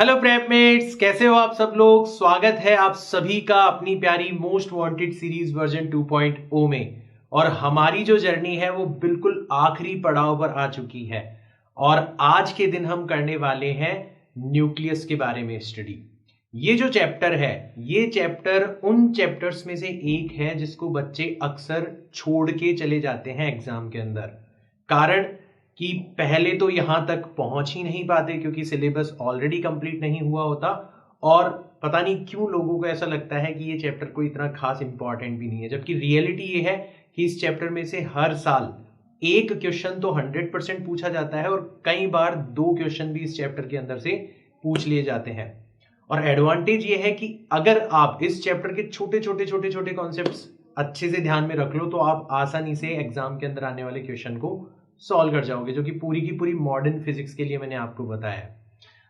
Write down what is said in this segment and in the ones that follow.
Hello प्रेपमेट्स, कैसे हो आप सब लोग। स्वागत है आप सभी का अपनी प्यारी मोस्ट वांटेड सीरीज वर्जन 2.0 में। और हमारी जो जर्नी है वो बिल्कुल आखिरी पड़ाव पर आ चुकी है और आज के दिन हम करने वाले हैं न्यूक्लियस के बारे में स्टडी। ये जो चैप्टर है, ये चैप्टर उन चैप्टर्स में से एक है जिसको बच्चे अक्सर छोड़ के चले जाते हैं एग्जाम के अंदर। कारण कि पहले तो यहां तक पहुंच ही नहीं पाते क्योंकि सिलेबस ऑलरेडी कंप्लीट नहीं हुआ होता, और पता नहीं क्यों लोगों को ऐसा लगता है कि ये चैप्टर कोई इतना खास इंपॉर्टेंट भी नहीं है, जबकि रियलिटी ये है कि इस चैप्टर में से हर साल एक क्वेश्चन तो 100% पूछा जाता है और कई बार 2 क्वेश्चन भी इस चैप्टर के अंदर से पूछ लिए जाते हैं। और एडवांटेज ये है कि अगर आप इस चैप्टर के छोटे छोटे छोटे छोटे कॉन्सेप्ट्स अच्छे से ध्यान में रख लो तो आप आसानी से एग्जाम के अंदर आने वाले क्वेश्चन को सॉल्व कर जाओगे, जो कि पूरी की पूरी मॉडर्न फिजिक्स के लिए मैंने आपको बताया है।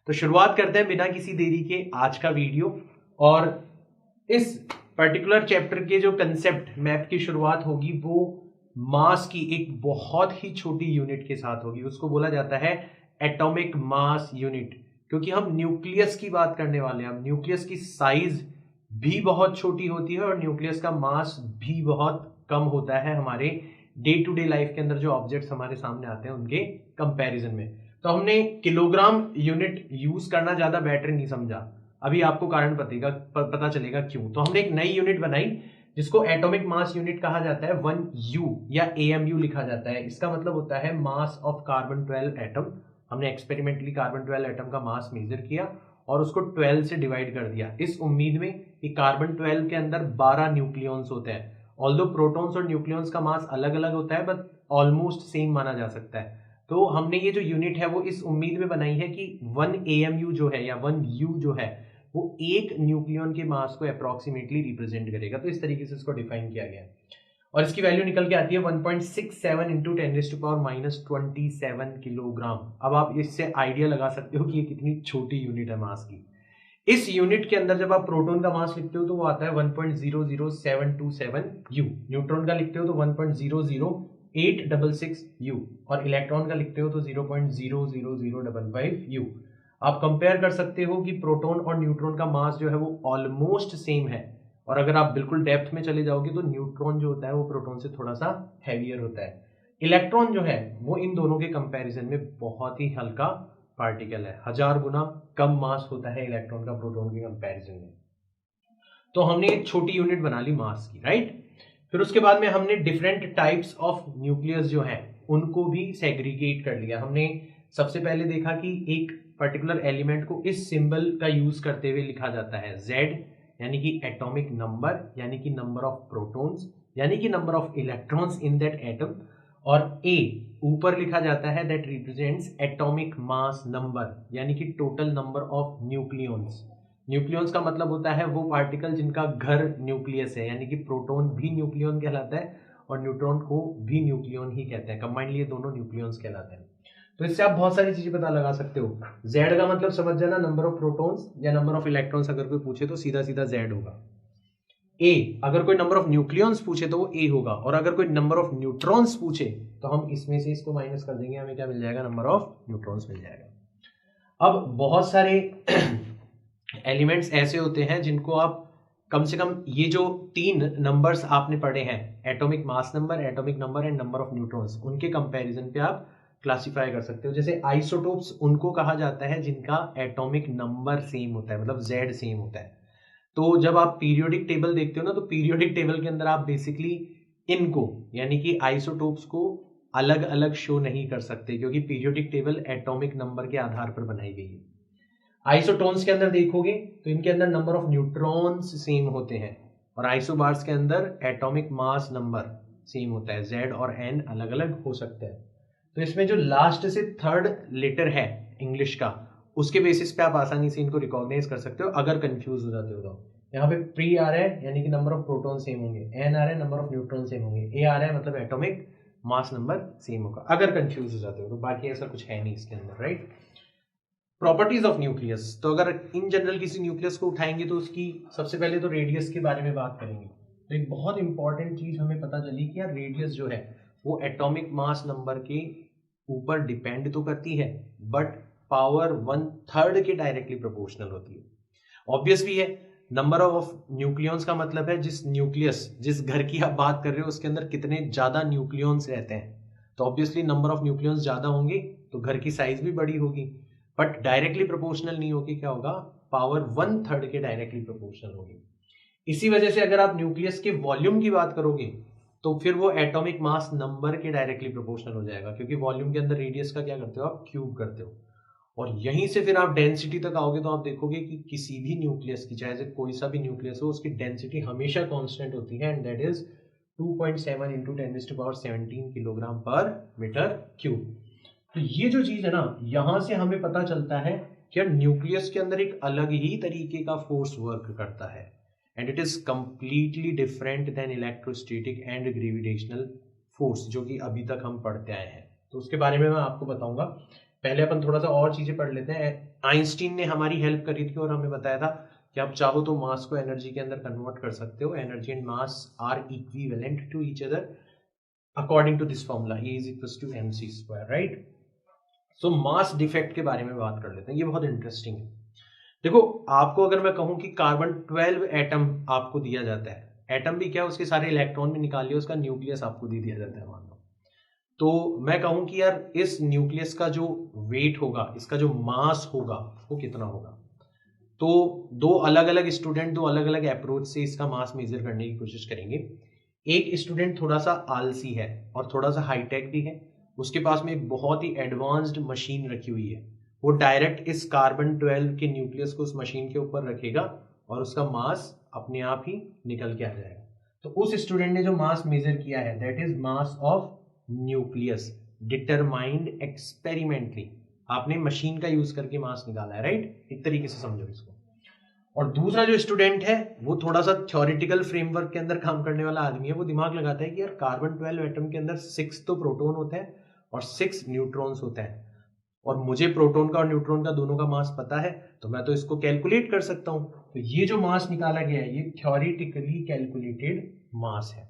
तो शुरुआत करते हैं बिना किसी देरी के आज का वीडियो। और इस पर्टिकुलर चैप्टर के जो कंसेप्ट मैथ की शुरुआत होगी वो मास की एक बहुत ही छोटी यूनिट के साथ होगी। उसको बोला जाता है एटॉमिक मास यूनिट, क्योंकि हम न्यूक्लियस की बात करने वाले हैं। न्यूक्लियस की साइज भी बहुत छोटी होती है और न्यूक्लियस का मास भी बहुत कम होता है हमारे डे टू डे लाइफ के अंदर जो ऑब्जेक्ट्स हमारे सामने आते हैं उनके कंपैरिजन में। तो हमने किलोग्राम यूनिट यूज करना ज्यादा बेटर नहीं समझा। अभी आपको कारण पता चलेगा क्यों। तो हमने एक नई यूनिट बनाई जिसको एटॉमिक मास यूनिट कहा जाता है। 1U या AMU लिखा जाता है। इसका मतलब होता है मास ऑफ कार्बन 12 एटम। हमने एक्सपेरिमेंटली कार्बन 12 एटम का मास मेजर किया और उसको 12 से डिवाइड कर दिया, इस उम्मीद में कि कार्बन 12 के अंदर 12 न्यूक्लियॉन्स होते हैं। ऑल्दो प्रोटॉन्स और न्यूक्लियॉन्स का मास अलग अलग होता है बट ऑलमोस्ट सेम माना जा सकता है। तो हमने ये जो यूनिट है वो इस उम्मीद में बनाई है कि 1 AMU जो है या 1U जो है वो एक न्यूक्लियॉन के मास को अप्रोक्सीमेटली रिप्रेजेंट करेगा। तो इस तरीके से इसको डिफाइन किया गया है और इसकी वैल्यू निकल के आती है 1.67 इंटू 10⁻⁻27 किलोग्राम। अब आप इससे आइडिया लगा सकते हो कि ये कितनी छोटी यूनिट है मास की। इस यूनिट के अंदर जब आप प्रोटॉन का मास लिखते हो तो वो आता है 1.00727 U, न्यूट्रॉन का लिखते हो तो 1.00866 U और इलेक्ट्रॉन का लिखते हो तो 0.00055 U। आप कंपेयर कर सकते हो कि प्रोटॉन और न्यूट्रॉन का मास जो है वो ऑलमोस्ट सेम है, और अगर आप बिल्कुल डेप्थ में चले जाओगे तो न्यूट्रॉन जो होता है वो प्रोटॉन से थोड़ा सा हैवियर होता है। इलेक्ट्रॉन जो है वो इन दोनों के कंपैरिजन में बहुत ही हल्का पार्टिकल है, 1000 गुना कम मास होता है इलेक्ट्रॉन का प्रोटॉन के कंपैरिजन में। तो हमने एक छोटी यूनिट बना ली मास की, राइट। फिर उसके बाद में हमने डिफरेंट टाइप्स ऑफ न्यूक्लियस जो है उनको भी सेग्रीगेट कर लिया। हमने सबसे पहले देखा कि एक पर्टिकुलर एलिमेंट को इस सिंबल का यूज करते हुए लिखा जाता है Z, यानी कि एटॉमिक नंबर, यानी कि नंबर ऑफ प्रोटॉन्स, यानी कि number of electrons in that atom. और A ऊपर लिखा जाता है that represents atomic mass number, यानी कि total number of nucleons. Nucleons का मतलब होता है वो पार्टिकल जिनका घर न्यूक्लियस है, यानी कि प्रोटॉन भी न्यूक्लियॉन कहलाता है और न्यूट्रॉन को भी न्यूक्लियॉन ही कहते हैं। कंबाइंडली ये दोनों न्यूक्लियॉन्स कहलाते हैं। तो इससे आप बहुत सारी चीजें पता लगा सकते हो। Z का मतलब समझ जाना, नंबर ऑफ प्रोटॉन्स या नंबर ऑफ इलेक्ट्रॉन्स अगर कोई पूछे तो सीधा सीधा Z होगा। A अगर कोई नंबर ऑफ न्यूक्लियॉन्स पूछे तो वो A होगा, और अगर कोई नंबर ऑफ न्यूट्रॉन्स पूछे तो हम इसमें से इसको माइनस कर देंगे, हमें क्या मिल जाएगा, नंबर ऑफ न्यूट्रॉन्स मिल जाएगा। अब बहुत सारे एलिमेंट्स ऐसे होते हैं जिनको आप कम से कम ये जो 3 नंबर्स आपने पढ़े हैं, atomic mass number, atomic number and number of neutrons, उनके कंपैरिजन पे आप क्लासिफाई कर सकते हो। जैसे आइसोटोप्स उनको कहा जाता है जिनका एटॉमिक नंबर सेम होता है, मतलब Z सेम होता है। तो जब आप पीरियोडिक टेबल देखते हो ना, तो पीरियोडिक टेबल के अंदर आप बेसिकली इनको यानी कि आइसोटोप्स को अलग अलग शो नहीं कर सकते, क्योंकि पीरियोडिक टेबल एटॉमिक नंबर के आधार पर बनाई गई है। आइसोटोन्स के अंदर देखोगे तो इनके अंदर नंबर ऑफ न्यूट्रॉन्स सेम होते हैं, और आइसोबार्स के अंदर एटॉमिक मास नंबर सेम होता है। Z और N अलग अलग हो सकते हैं। तो इसमें जो लास्ट से थर्ड लेटर है इंग्लिश का, उसके बेसिस पे आप आसानी से इनको रिकॉग्नाइज कर सकते हो अगर कंफ्यूज हो जाते हो तो। यहाँ पे प्री आ रहा है यानी कि नंबर ऑफ प्रोटॉन सेम होंगे, N आ रहा है नंबर ऑफ न्यूट्रॉन सेम होंगे, A आ रहा है मतलब एटॉमिक मास नंबर सेम होगा, अगर कंफ्यूज हो जाते हो तो। बाकी ऐसा कुछ है नहीं इसके अंदर, राइट। प्रॉपर्टीज ऑफ न्यूक्लियस, तो अगर इन जनरल किसी न्यूक्लियस को उठाएंगे तो उसकी सबसे पहले तो रेडियस के बारे में बात करेंगे। तो एक बहुत इंपॉर्टेंट चीज हमें पता चली कि यार रेडियस जो है वो एटॉमिक मास नंबर के ऊपर डिपेंड तो करती है, बट पावर 1/3 के डायरेक्टली प्रोपोर्शनल होती है। ऑब्वियस भी है, नंबर ऑफ न्यूक्लियॉन्स का मतलब है जिस न्यूक्लियस, जिस घर की आप बात कर रहे हो उसके अंदर कितने ज्यादा न्यूक्लियॉन्स रहते हैं, तो ऑब्वियसली नंबर ऑफ न्यूक्लियॉन्स ज्यादा होंगे तो घर की साइज भी बड़ी होगी, बट डायरेक्टली प्रोपोर्शनल नहीं होगी, क्या होगा, पावर 1/3 के डायरेक्टली प्रोपोर्शनल होगी। इसी वजह से अगर आप न्यूक्लियस के वॉल्यूम की बात करोगे तो फिर वो एटॉमिक मास नंबर के डायरेक्टली प्रोपोर्शनल हो जाएगा, क्योंकि वॉल्यूम के अंदर रेडियस का क्या करते हो आप, क्यूब करते हो। और यहीं से फिर आप डेंसिटी तक आओगे तो आप देखोगे कि किसी भी न्यूक्लियस की, चाहे कोई सा भी न्यूक्लियस हो, उसकी डेंसिटी हमेशा कांस्टेंट होती है, एंड दैट इज 2.7 × 10⁻17 किलोग्राम पर मीटर क्यूब। तो ये जो चीज है ना, यहां से हमें पता चलता है कि न्यूक्लियस के अंदर एक अलग ही तरीके का फोर्स वर्क करता है, and it is completely different than electrostatic and gravitational force, जो कि अभी तक हम पढ़ते आए हैं। तो उसके बारे में मैं आपको बताऊंगा। पहले अपन थोड़ा सा और चीजें पढ़ लेते हैं। आइंस्टीन ने हमारी हेल्प करी थी और हमें बताया था कि आप चाहो तो मास को एनर्जी के अंदर कन्वर्ट कर सकते हो। Energy and mass are equivalent to each other according to this formula, E = mc², right. So mass defect के बारे में बात कर लेते हैं, ये बहुत इंटरेस्टिंग है। देखो, आपको अगर मैं कहूं कि कार्बन 12 एटम आपको दिया जाता है, एटम भी क्या, उसके सारे इलेक्ट्रॉन भी निकाल लिया, उसका न्यूक्लियस आपको दे दिया जाता है मान लो, तो मैं कहूं कि यार इस न्यूक्लियस का जो वेट होगा, इसका जो मास होगा वो कितना होगा। तो दो अलग अलग स्टूडेंट दो अलग अलग अप्रोच से इसका मास मेजर करने की कोशिश करेंगे। एक स्टूडेंट थोड़ा सा आलसी है और थोड़ा सा हाईटेक भी है, उसके पास में एक बहुत ही एडवांस्ड मशीन रखी हुई है, वो डायरेक्ट इस कार्बन 12 के न्यूक्लियस को उस मशीन के ऊपर रखेगा और उसका मास अपने आप ही निकल के आ जाएगा। तो उस स्टूडेंट ने जो मास मेजर किया है, that is mass of nucleus determined experimentally. आपने मशीन का यूज करके मास निकाला है, राइट, एक तरीके से समझो इसको। और दूसरा जो स्टूडेंट है वो थोड़ा सा थ्योरेटिकल फ्रेमवर्क के अंदर काम करने वाला आदमी है, वो दिमाग लगाता है कि यार कार्बन 12 एटम के अंदर 6 तो प्रोटॉन होते हैं और 6 न्यूट्रॉन्स होते हैं, और मुझे प्रोटॉन का और न्यूट्रॉन का दोनों का मास पता है, तो मैं तो इसको कैलकुलेट कर सकता हूं। तो ये जो मास निकाला गया है, ये थ्योरेटिकली कैलकुलेटेड मास है।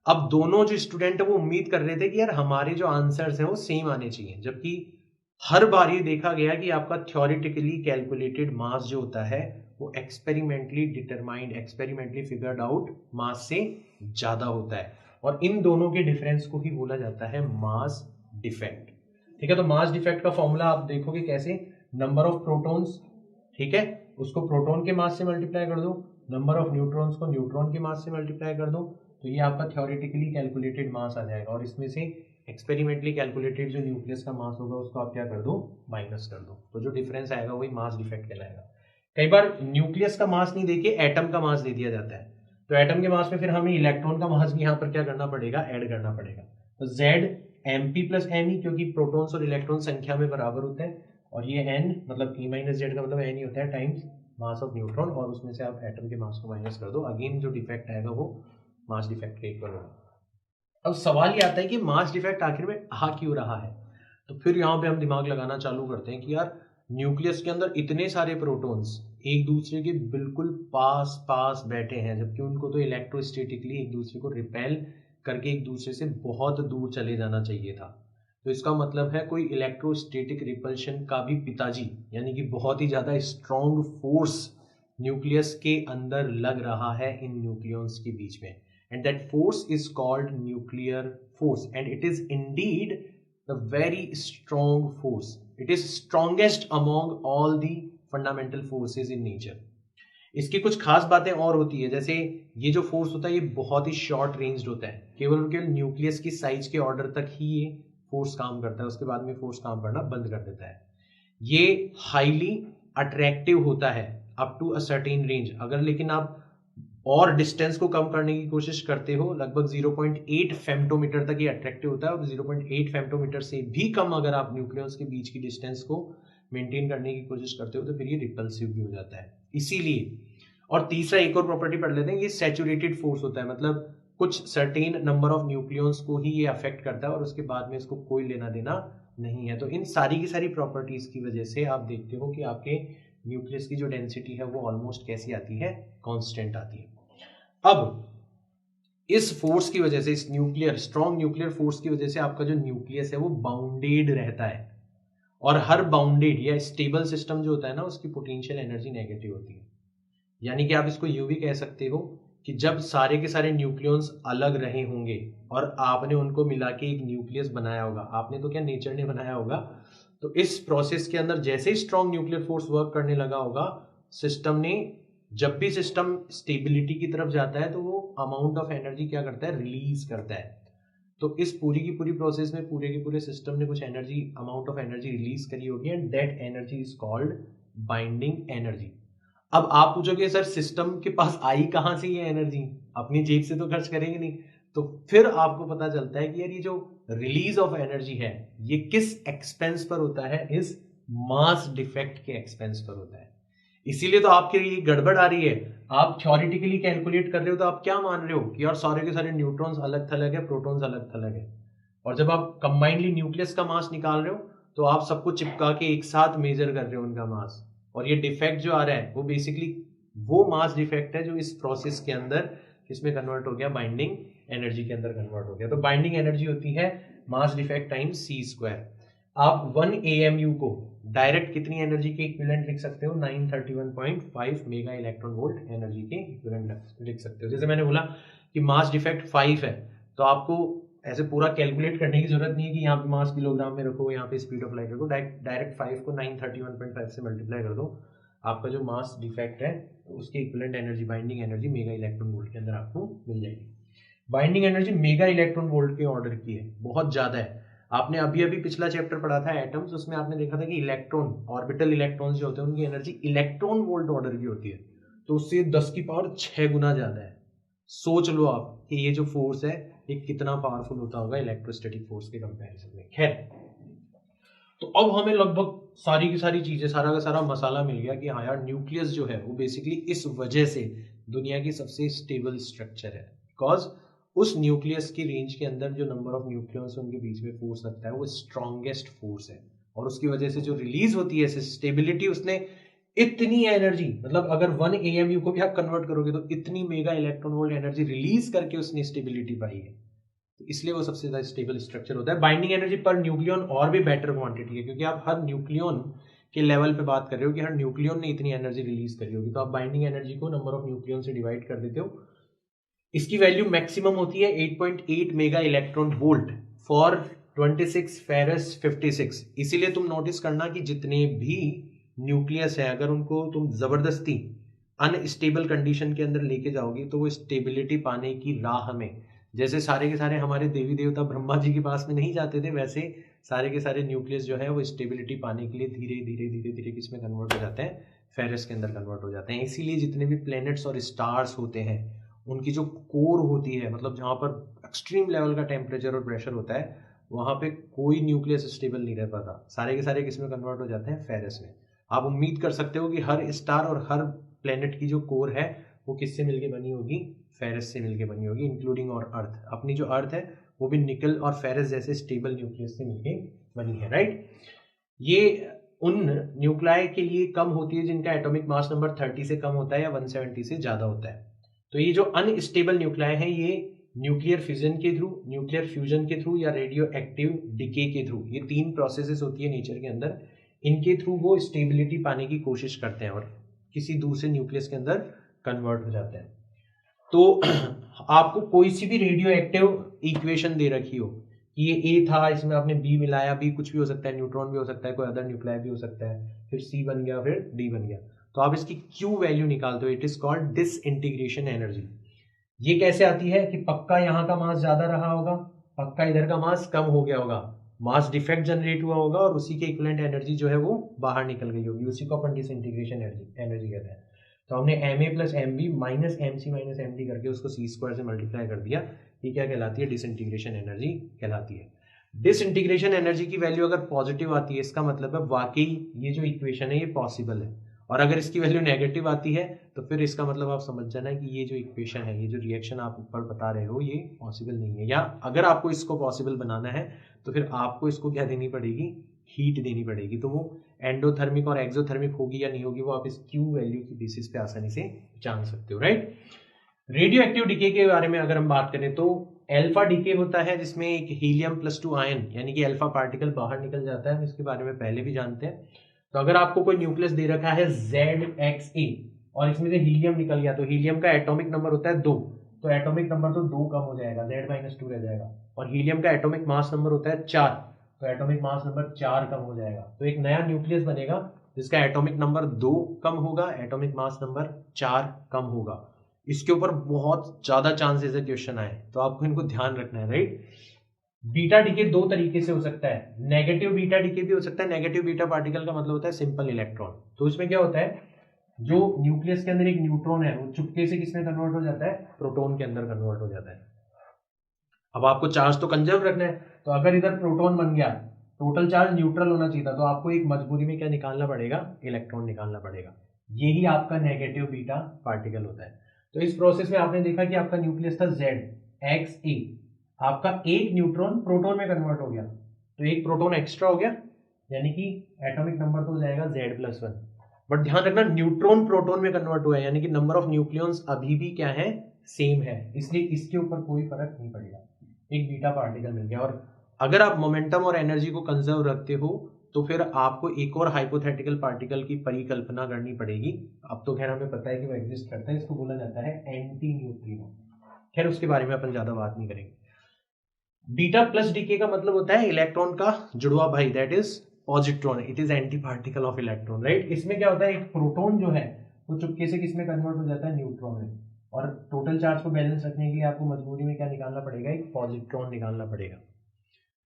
अब दोनों जो स्टूडेंट है वो उम्मीद कर रहे थे कि यार हमारे जो आंसर्स हैं वो सेम आने चाहिए, जबकि हर बार ये देखा गया कि आपका थ्योरेटिकली कैलकुलेटेड मास जो होता है वो experimentally determined, experimentally figured out मास से ज्यादा होता है, और इन दोनों के डिफरेंस को ही बोला जाता है मास डिफेक्ट। ठीक है, तो मास डिफेक्ट का फॉर्मूला आप देखोगे कैसे, नंबर ऑफ प्रोटॉन्स, ठीक है, उसको प्रोटॉन के मास से मल्टीप्लाई कर दो, नंबर ऑफ न्यूट्रॉन्स को न्यूट्रॉन के मास से मल्टीप्लाई कर दो, तो ये आपका थ्योरेटिकली कैलकुलेटेड मास आ जाएगा, और इसमें से एक्सपेरिमेंटली कैलकुलेटेड जो न्यूक्लियस का मास होगा उसको आप क्या कर दो, माइनस कर दो, तो जो डिफरेंस आएगा वही मास डिफेक्ट कहलाएगा। कई बार न्यूक्लियस का मास नहीं देके एटम का मास दे दिया जाता है, तो एटम के मास में फिर हमें इलेक्ट्रॉन का मास भी यहाँ पर क्या करना पड़ेगा, ऐड करना पड़ेगा। तो Z mp + me, क्योंकि प्रोटॉन्स और इलेक्ट्रॉन संख्या में बराबर होते हैं, और ये n मतलब e - z का मतलब n ही होता है टाइम्स मास ऑफ न्यूट्रॉन, और उसमें से आप एटम के मास को माइनस कर दो, अगेन जो डिफेक्ट आएगा वो मास डिफेक्ट के इक्वल होगा। अब सवाल ये आता है कि मास डिफेक्ट आखिर में आ क्यों रहा है, तो फिर यहाँ पे हम दिमाग लगाना चालू करते हैं कि यार न्यूक्लियस के अंदर इतने सारे प्रोटॉन्स एक दूसरे के बिल्कुल पास पास बैठे हैं, जबकि उनको तो इलेक्ट्रोस्टैटिकली एक दूसरे को रिपेल करके एक दूसरे से बहुत दूर चले जाना चाहिए था। तो इसका मतलब है कोई इलेक्ट्रोस्टैटिक रिपल्शन का भी पिताजी, यानी कि बहुत ही ज्यादा स्ट्रॉन्ग फोर्स न्यूक्लियस के अंदर लग रहा है इन न्यूक्लियॉन्स के बीच में, and that force is called nuclear force, and it is indeed a very strong force. It is strongest among all the fundamental forces in nature. इसकी कुछ खास बातें और होती है, जैसे ये जो फोर्स होता है ये बहुत ही शॉर्ट रेंज होता है, केवल केवल न्यूक्लियस की साइज के ऑर्डर तक ही ये फोर्स काम करता है, उसके बाद में फोर्स काम करना बंद कर देता है। ये हाईली अट्रैक्टिव होता है up to a certain range, अगर लेकिन आप और डिस्टेंस को कम करने की कोशिश करते हो, लगभग 0.8 फेम्टोमीटर तक ये अट्रैक्टिव होता है, और 0.8 फेम्टोमीटर से भी कम अगर आप न्यूक्लियस के बीच की डिस्टेंस को मेंटेन करने की कोशिश करते हो तो फिर ये रिपल्सिव भी हो जाता है। इसीलिए, और तीसरा एक और प्रॉपर्टी पढ़ लेते हैं, ये सैचुरेटेड फोर्स होता है, मतलब कुछ सर्टेन नंबर ऑफ न्यूक्लियॉन्स को ही ये अफेक्ट करता है और उसके बाद में इसको कोई लेना देना नहीं है। तो इन सारी की सारी प्रॉपर्टीज की वजह से आप देखते हो कि आपके न्यूक्लियस की जो डेंसिटी है वो ऑलमोस्ट कैसी आती है, कांस्टेंट आती है। अब इस फोर्स की वजह से, इस न्यूक्लियर स्ट्रॉन्ग न्यूक्लियर फोर्स की वजह से आपका जो न्यूक्लियस है वो बाउंडेड रहता है, और हर बाउंडेड या स्टेबल सिस्टम जो होता है ना उसकी पोटेंशियल एनर्जी नेगेटिव होती है। यानी कि आप इसको यूं भी कह सकते हो कि जब सारे के सारे न्यूक्लियॉन्स अलग रहे होंगे और आपने उनको मिला के एक न्यूक्लियस बनाया होगा, आपने तो क्या नेचर ने बनाया होगा, तो इस प्रोसेस के अंदर जैसे ही स्ट्रॉन्ग न्यूक्लियर फोर्स वर्क करने लगा होगा सिस्टम ने, जब भी सिस्टम स्टेबिलिटी की तरफ जाता है तो वो अमाउंट ऑफ एनर्जी क्या करता है, रिलीज करता है। तो इस पूरी की पूरी प्रोसेस में पूरे के पूरे सिस्टम ने कुछ energy, amount of energy release करी होगी and that energy is called binding energy. अब आप पूछोगे सर सिस्टम के पास आई कहां से ये एनर्जी, अपनी जेब से तो खर्च करेंगे नहीं। तो फिर आपको पता चलता है कि यार ये जो रिलीज ऑफ एनर्जी है ये किस एक्सपेंस पर होता है, इस मास डिफेक्ट के एक्सपेंस पर होता है। इसीलिए तो आपके ये गड़बड़ आ रही है। आप थ्योरेटिकली कैलकुलेट कर रहे हो तो आप क्या मान रहे हो कि यार सारे के सारे न्यूट्रॉन्स अलग थलग है, प्रोटॉन्स अलग थलग है, और जब आप कंबाइंडली न्यूक्लियस का मास निकाल रहे हो तो आप सबको चिपका के एक साथ मेजर कर रहे हो उनका मास, और ये डिफेक्ट जो आ रहा है वो बेसिकली वो मास डिफेक्ट है जो इस प्रोसेस के अंदर किसमें कन्वर्ट हो गया, बाइंडिंग एनर्जी के अंदर कन्वर्ट हो गया। तो बाइंडिंग एनर्जी होती है mass defect times C square. आप 1 AMU को डायरेक्ट कितनी एनर्जी के इक्विवेलेंट लिख सकते हो, 931.5 मेगा इलेक्ट्रॉन वोल्ट एनर्जी के इक्विवेलेंट लिख सकते हो। जैसे मैंने बोला कि मास डिफेक्ट 5 है तो आपको ऐसे पूरा कैलकुलेट करने की जरूरत नहीं है कि यहाँ पे मास किलोग्राम में रखो, यहाँ पे स्पीड ऑफ लाइट रखो, डायरेक्ट 5 को 931.5 से मल्टीप्लाई कर दो, आपका जो मास डिफेक्ट है उसके equivalent energy, binding energy mega electron volt के अंदर आपको मिल जाएगी। Binding energy mega electron volt के ऑर्डर की है, बहुत ज्यादा है। आपने अभी अभी पिछला चैप्टर पढ़ा था एटम्स, उसमें आपने देखा था कि इलेक्ट्रॉन, ऑर्बिटल इलेक्ट्रॉन्स जो होते हैं उनकी एनर्जी इलेक्ट्रॉन वोल्ट ऑर्डर की होती है, तो उससे 10 की पावर 6 गुना ज्यादा है। सोच लो आप कि ये जो फोर्स है ये कितना पावरफुल होता होगा इलेक्ट्रोस्टैटिक फोर्स के कंपैरिजन में। खैर, तो अब हमें लगभग सारी की सारी चीजें, सारा का सारा मसाला मिल गया कि हाँ यार न्यूक्लियस जो है वो बेसिकली इस वजह से दुनिया की सबसे स्टेबल स्ट्रक्चर है, बिकॉज उस न्यूक्लियस की रेंज के अंदर जो नंबर ऑफ न्यूक्लियस उनके बीच में फोर्स लगता है वो स्ट्रॉन्गेस्ट फोर्स है, और उसकी वजह से जो रिलीज होती है स्टेबिलिटी, उसने इतनी एनर्जी, मतलब अगर 1 AMU को भी आप कन्वर्ट करोगे तो इतनी mega electron volt energy release करके उसने स्टेबिलिटी पाई है, तो इसलिए वो सबसे ज्यादा स्टेबल स्ट्रक्चर होता है। बाइंडिंग एनर्जी पर न्यूक्लियन और भी बेटर क्वांटिटी है, क्योंकि आप हर न्यूक्लियन के लेवल पे बात कर रहे हो कि हर न्यूक्लियन ने इतनी एनर्जी रिलीज करी होगी, तो आप बाइंडिंग एनर्जी को नंबर ऑफ न्यूक्लियन से डिवाइड कर देते हो। इसकी वैल्यू मैक्सिमम होती है 8.8 mega electron volt for 26 ferrous 56। इसीलिए तुम नोटिस करना कि जितने भी न्यूक्लियस है अगर उनको तुम जबरदस्ती अनस्टेबल कंडीशन के अंदर लेके जाओगे तो वो स्टेबिलिटी पाने की राह में, जैसे सारे के सारे हमारे देवी देवता ब्रह्मा जी के पास में नहीं जाते थे, वैसे सारे के सारे न्यूक्लियस जो है वो स्टेबिलिटी पाने के लिए धीरे धीरे धीरे धीरे किसमें कन्वर्ट हो जाते हैं, फेरस के अंदर कन्वर्ट हो जाते हैं। इसीलिए जितने भी प्लैनेट्स और स्टार्स होते हैं उनकी जो कोर होती है, मतलब जहाँ पर एक्सट्रीम लेवल का टेम्परेचर और प्रेशर होता है, वहाँ पे कोई न्यूक्लियस स्टेबल नहीं रह पाता, सारे के सारे किसमें कन्वर्ट हो जाते हैं, फेरस में। आप उम्मीद कर सकते हो कि हर स्टार और हर प्लेनेट की जो कोर है वो किससे मिलके बनी होगी, फेरस से मिलके बनी होगी, इंक्लूडिंग और अर्थ। अपनी जो अर्थ है वो भी निकल और फेरस जैसे स्टेबल न्यूक्लियस से मिलके बनी है, राइट। ये उन न्यूक्लियाई के लिए कम होती है जिनका एटॉमिक मास नंबर 30 से कम होता है या 170 से ज्यादा होता है। तो ये जो अनस्टेबल न्यूक्लियाई है ये न्यूक्लियर फिजन के थ्रू, न्यूक्लियर फ्यूजन के थ्रू या रेडियो एक्टिव डिके के थ्रू, ये 3 प्रोसेसेस होती है नेचर के अंदर, इनके थ्रू वो स्टेबिलिटी पाने की कोशिश करते हैं और किसी दूसरे न्यूक्लियस के अंदर कन्वर्ट हो जाते हैं। तो आपको कोई सी भी रेडियो एक्टिव इक्वेशन दे रखी हो कि ये ए था, इसमें आपने बी मिलाया, बी कुछ भी हो सकता है, न्यूट्रॉन भी हो सकता है, कोई अदर न्यूक्लियाई भी हो सकता है, फिर सी बन गया, फिर डी बन गया, तो आप इसकी क्यू वैल्यू निकालते हो, it is called disintegration energy. ये कैसे आती है कि पक्का यहाँ का मास ज्यादा रहा होगा, पक्का इधर का मास कम हो गया होगा, मास डिफेक्ट जनरेट हुआ होगा और उसी के इक्विवेलेंट एनर्जी जो है वो बाहर निकल गई होगी, उसी को अपन डिसइंटीग्रेशन एनर्जी कहते हैं। तो हमने ma plus M B minus M C minus M D करके उसको सी स्क्वायर से मल्टीप्लाई कर दिया, ये क्या कहलाती है, डिसइंटीग्रेशन एनर्जी कहलाती है। डिसइंटीग्रेशन एनर्जी की वैल्यू अगर पॉजिटिव आती है इसका मतलब है वाकई ये जो इक्वेशन है ये पॉसिबल है, और अगर इसकी वैल्यू नेगेटिव आती है तो फिर इसका मतलब आप समझ जाना है कि ये जो इक्वेशन है, ये जो रिएक्शन आप ऊपर बता रहे हो ये पॉसिबल नहीं है, या अगर आपको इसको पॉसिबल बनाना है तो फिर आपको इसको क्या देनी पड़ेगी, हीट देनी पड़ेगी। तो वो एंडोथर्मिक और एक्सोथर्मिक होगी या नहीं होगी वो आप इस क्यू वैल्यू की बेसिस पे आसानी से जान सकते हो, राइट। रेडियो एक्टिव डिके के बारे में अगर हम बात करें तो अल्फा डीके होता है जिसमें एक हीलियम +2 आयन यानी कि अल्फा पार्टिकल बाहर निकल जाता है, हम इसके बारे में पहले भी जानते हैं। तो अगर आपको कोई न्यूक्लियस दे रखा है ZXA और इसमें से हीलियम निकल गया तो हीलियम का एटॉमिक नंबर होता है 2, तो एटॉमिक नंबर तो 2 कम हो जाएगा, Z-2 रह जाएगा। और हीलियम का एटॉमिक मास नंबर होता है 4, तो एटॉमिक मास नंबर 4 कम हो जाएगा। तो एक नया न्यूक्लियस बनेगा जिसका एटॉमिक नंबर 2 कम होगा, एटॉमिक मास नंबर 4 कम होगा। इसके ऊपर बहुत ज्यादा चांसेस है क्वेश्चन आए, तो आपको इनको ध्यान रखना है, राइट। बीटा डीके दो तरीके से हो सकता है, नेगेटिव बीटा डीके भी हो सकता है। नेगेटिव बीटा पार्टिकल का मतलब होता है सिंपल इलेक्ट्रॉन। तो इसमें क्या होता है, जो न्यूक्लियस के अंदर एक न्यूट्रॉन है वो चुपके से किसमें कन्वर्ट हो जाता है, प्रोटॉन के अंदर कन्वर्ट हो जाता है। अब आपको चार्ज तो कंजर्व रखना है, तो अगर इधर प्रोटॉन बन गया, टोटल चार्ज न्यूट्रल होना चाहिए था, तो आपको एक मजबूरी में क्या निकालना पड़ेगा, इलेक्ट्रॉन निकालना पड़ेगा। यही आपका नेगेटिव बीटा पार्टिकल होता है। तो इस प्रोसेस में आपने देखा कि आपका न्यूक्लियस था ZXA, आपका एक न्यूट्रॉन प्रोटॉन में कन्वर्ट हो गया, तो एक प्रोटॉन एक्स्ट्रा हो गया, यानी कि एटॉमिक नंबर तो हो जाएगा Z+1। बट ध्यान रखना न्यूट्रॉन प्रोटॉन में कन्वर्ट हुआ है, यानी कि नंबर ऑफ न्यूक्लियॉन्स अभी भी क्या है, सेम है, इसलिए इसके ऊपर कोई फर्क नहीं पड़ेगा, एक बीटा पार्टिकल मिल गया। और अगर आप मोमेंटम और एनर्जी को कंजर्व रखते हो तो फिर आपको एक और हाइपोथेटिकल पार्टिकल की परिकल्पना करनी पड़ेगी। अब तो खैर हमें पता है कि वो एग्जिस्ट करता है, इसको बोला जाता है एंटी न्यूट्रिनो। खैर उसके बारे में अपन ज्यादा बात नहीं करेंगे। बीटा प्लस डीके का मतलब होता है इलेक्ट्रॉन का जुड़वा भाई, that is positron, it is anti particle of electron, right. इसमें क्या होता है, एक प्रोटॉन जो है वो चुपके से किसमें कन्वर्ट हो जाता है, न्यूट्रॉन में। और टोटल चार्ज को बैलेंस रखने के लिए आपको मजबूरी में क्या निकालना पड़ेगा, एक पॉजिट्रॉन निकालना पड़ेगा।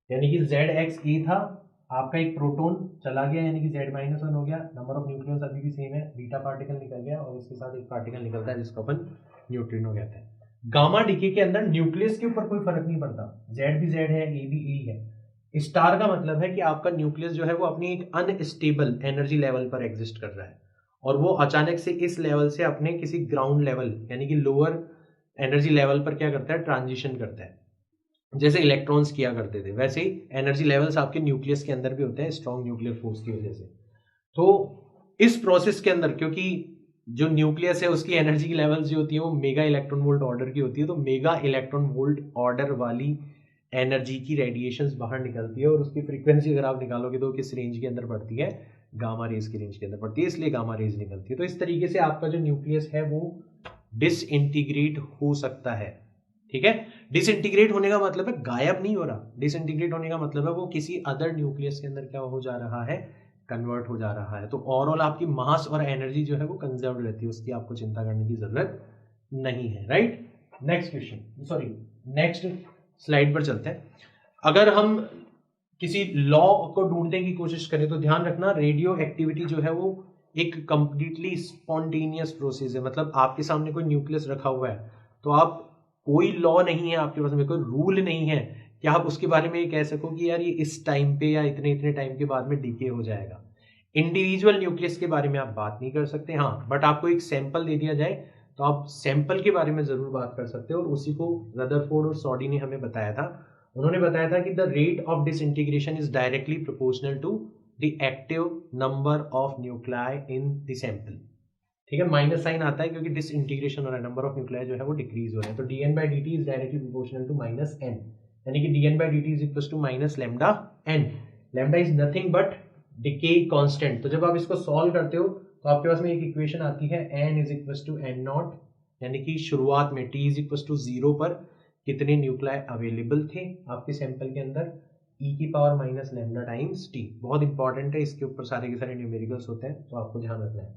यानी कि ZXA था, आपका एक प्रोटॉन चला गया यानी कि Z-1 हो गया, नंबर ऑफ न्यूक्लियॉन्स अभी भी सेम है, बीटा पार्टिकल निकल गया और इसके साथ एक पार्टिकल निकलता है जिसको अपन न्यूट्रिनो कहते हैं। गामा डीके के अंदर न्यूक्लियस के ऊपर कोई फर्क नहीं पड़ता, Z भी Z है, A भी A है। स्टार का मतलब है कि आपका न्यूक्लियस जो है वो अपनी एक अनस्टेबल एनर्जी लेवल पर एग्जिस्ट कर रहा है और वो अचानक से इस लेवल से अपने किसी ग्राउंड लेवल यानी कि लोअर एनर्जी लेवल पर क्या करता है, ट्रांजिशन करता है। जैसे इलेक्ट्रॉन्स किया करते थे वैसे ही एनर्जी लेवल्स आपके न्यूक्लियस के अंदर भी होते हैं स्ट्रॉन्ग न्यूक्लियर फोर्स की वजह से। तो इस प्रोसेस के अंदर क्योंकि जो न्यूक्लियस है उसकी एनर्जी की लेवल्स जो होती है वो मेगा इलेक्ट्रॉन वोल्ट ऑर्डर की होती है, तो मेगा इलेक्ट्रॉन वोल्ट ऑर्डर वाली एनर्जी की रेडिएशंस बाहर निकलती है और उसकी फ्रीक्वेंसी अगर आप निकालोगे तो किस रेंज के अंदर पड़ती है, गामा रेज की रेंज के अंदर पड़ती है, इसलिए गामा रेज निकलती है। तो इस तरीके से आपका जो न्यूक्लियस है वो डिसइंटीग्रेट हो सकता है, ठीक है। डिसइंटीग्रेट होने का मतलब है गायब नहीं हो रहा, डिसइंटीग्रेट होने का मतलब है वो किसी अदर न्यूक्लियस के अंदर क्या हो जा रहा है, कन्वर्ट हो जा रहा है। तो ओवरऑल आपकी मास और एनर्जी जो है वो कंजर्व रहती है, उसकी आपको चिंता करने की जरूरत नहीं है, right. Next question, sorry next slide पर चलते हैं। अगर हम किसी लॉ को ढूंढने की कोशिश करें तो ध्यान रखना रेडियो एक्टिविटी जो है वो एक कंप्लीटली स्पॉन्टेनियस प्रोसेस है। मतलब आपके सामने कोई न्यूक्लियस रखा हुआ है तो आप कोई लॉ नहीं है आपके पास में, कोई रूल नहीं है कि आप उसके बारे में ये कह सको कि यार ये इस टाइम पे या इतने इतने टाइम के बाद में डीके हो जाएगा। इंडिविजुअल न्यूक्लियस के बारे में आप बात नहीं कर सकते, हाँ, बट आपको एक सैंपल दे दिया जाए तो आप सैंपल के बारे में जरूर बात कर सकते हो। और उसी को रदरफोर्ड और सॉडी ने हमें बताया था। उन्होंने बताया था कि the rate of disintegration is directly proportional to the active number of nuclei in the sample, ठीक है। माइनस साइन आता है क्योंकि डिसइंटीग्रेशन हो रहा है, नंबर ऑफ न्यूक्लियाई जो है वो डिक्रीज हो रहे हैं। तो dn/dt is directly proportional to -n, यानी कि dn/dt is equal to -λn। Lambda is nothing but decay constant. तो जब आप इसको सॉल्व करते हो तो आपके पास में एक इक्वेशन आती है n is equal to n0, यानी कि शुरुआत में t इज इक्वल टू 0 पर कितने न्यूक्लियाई अवेलेबल थे आपके सैंपल के अंदर, e⁻ λ टाइम्स t। बहुत इंपॉर्टेंट है, इसके ऊपर सारे के सारे न्यूमेरिकल्स होते हैं, तो आपको ध्यान रखना है।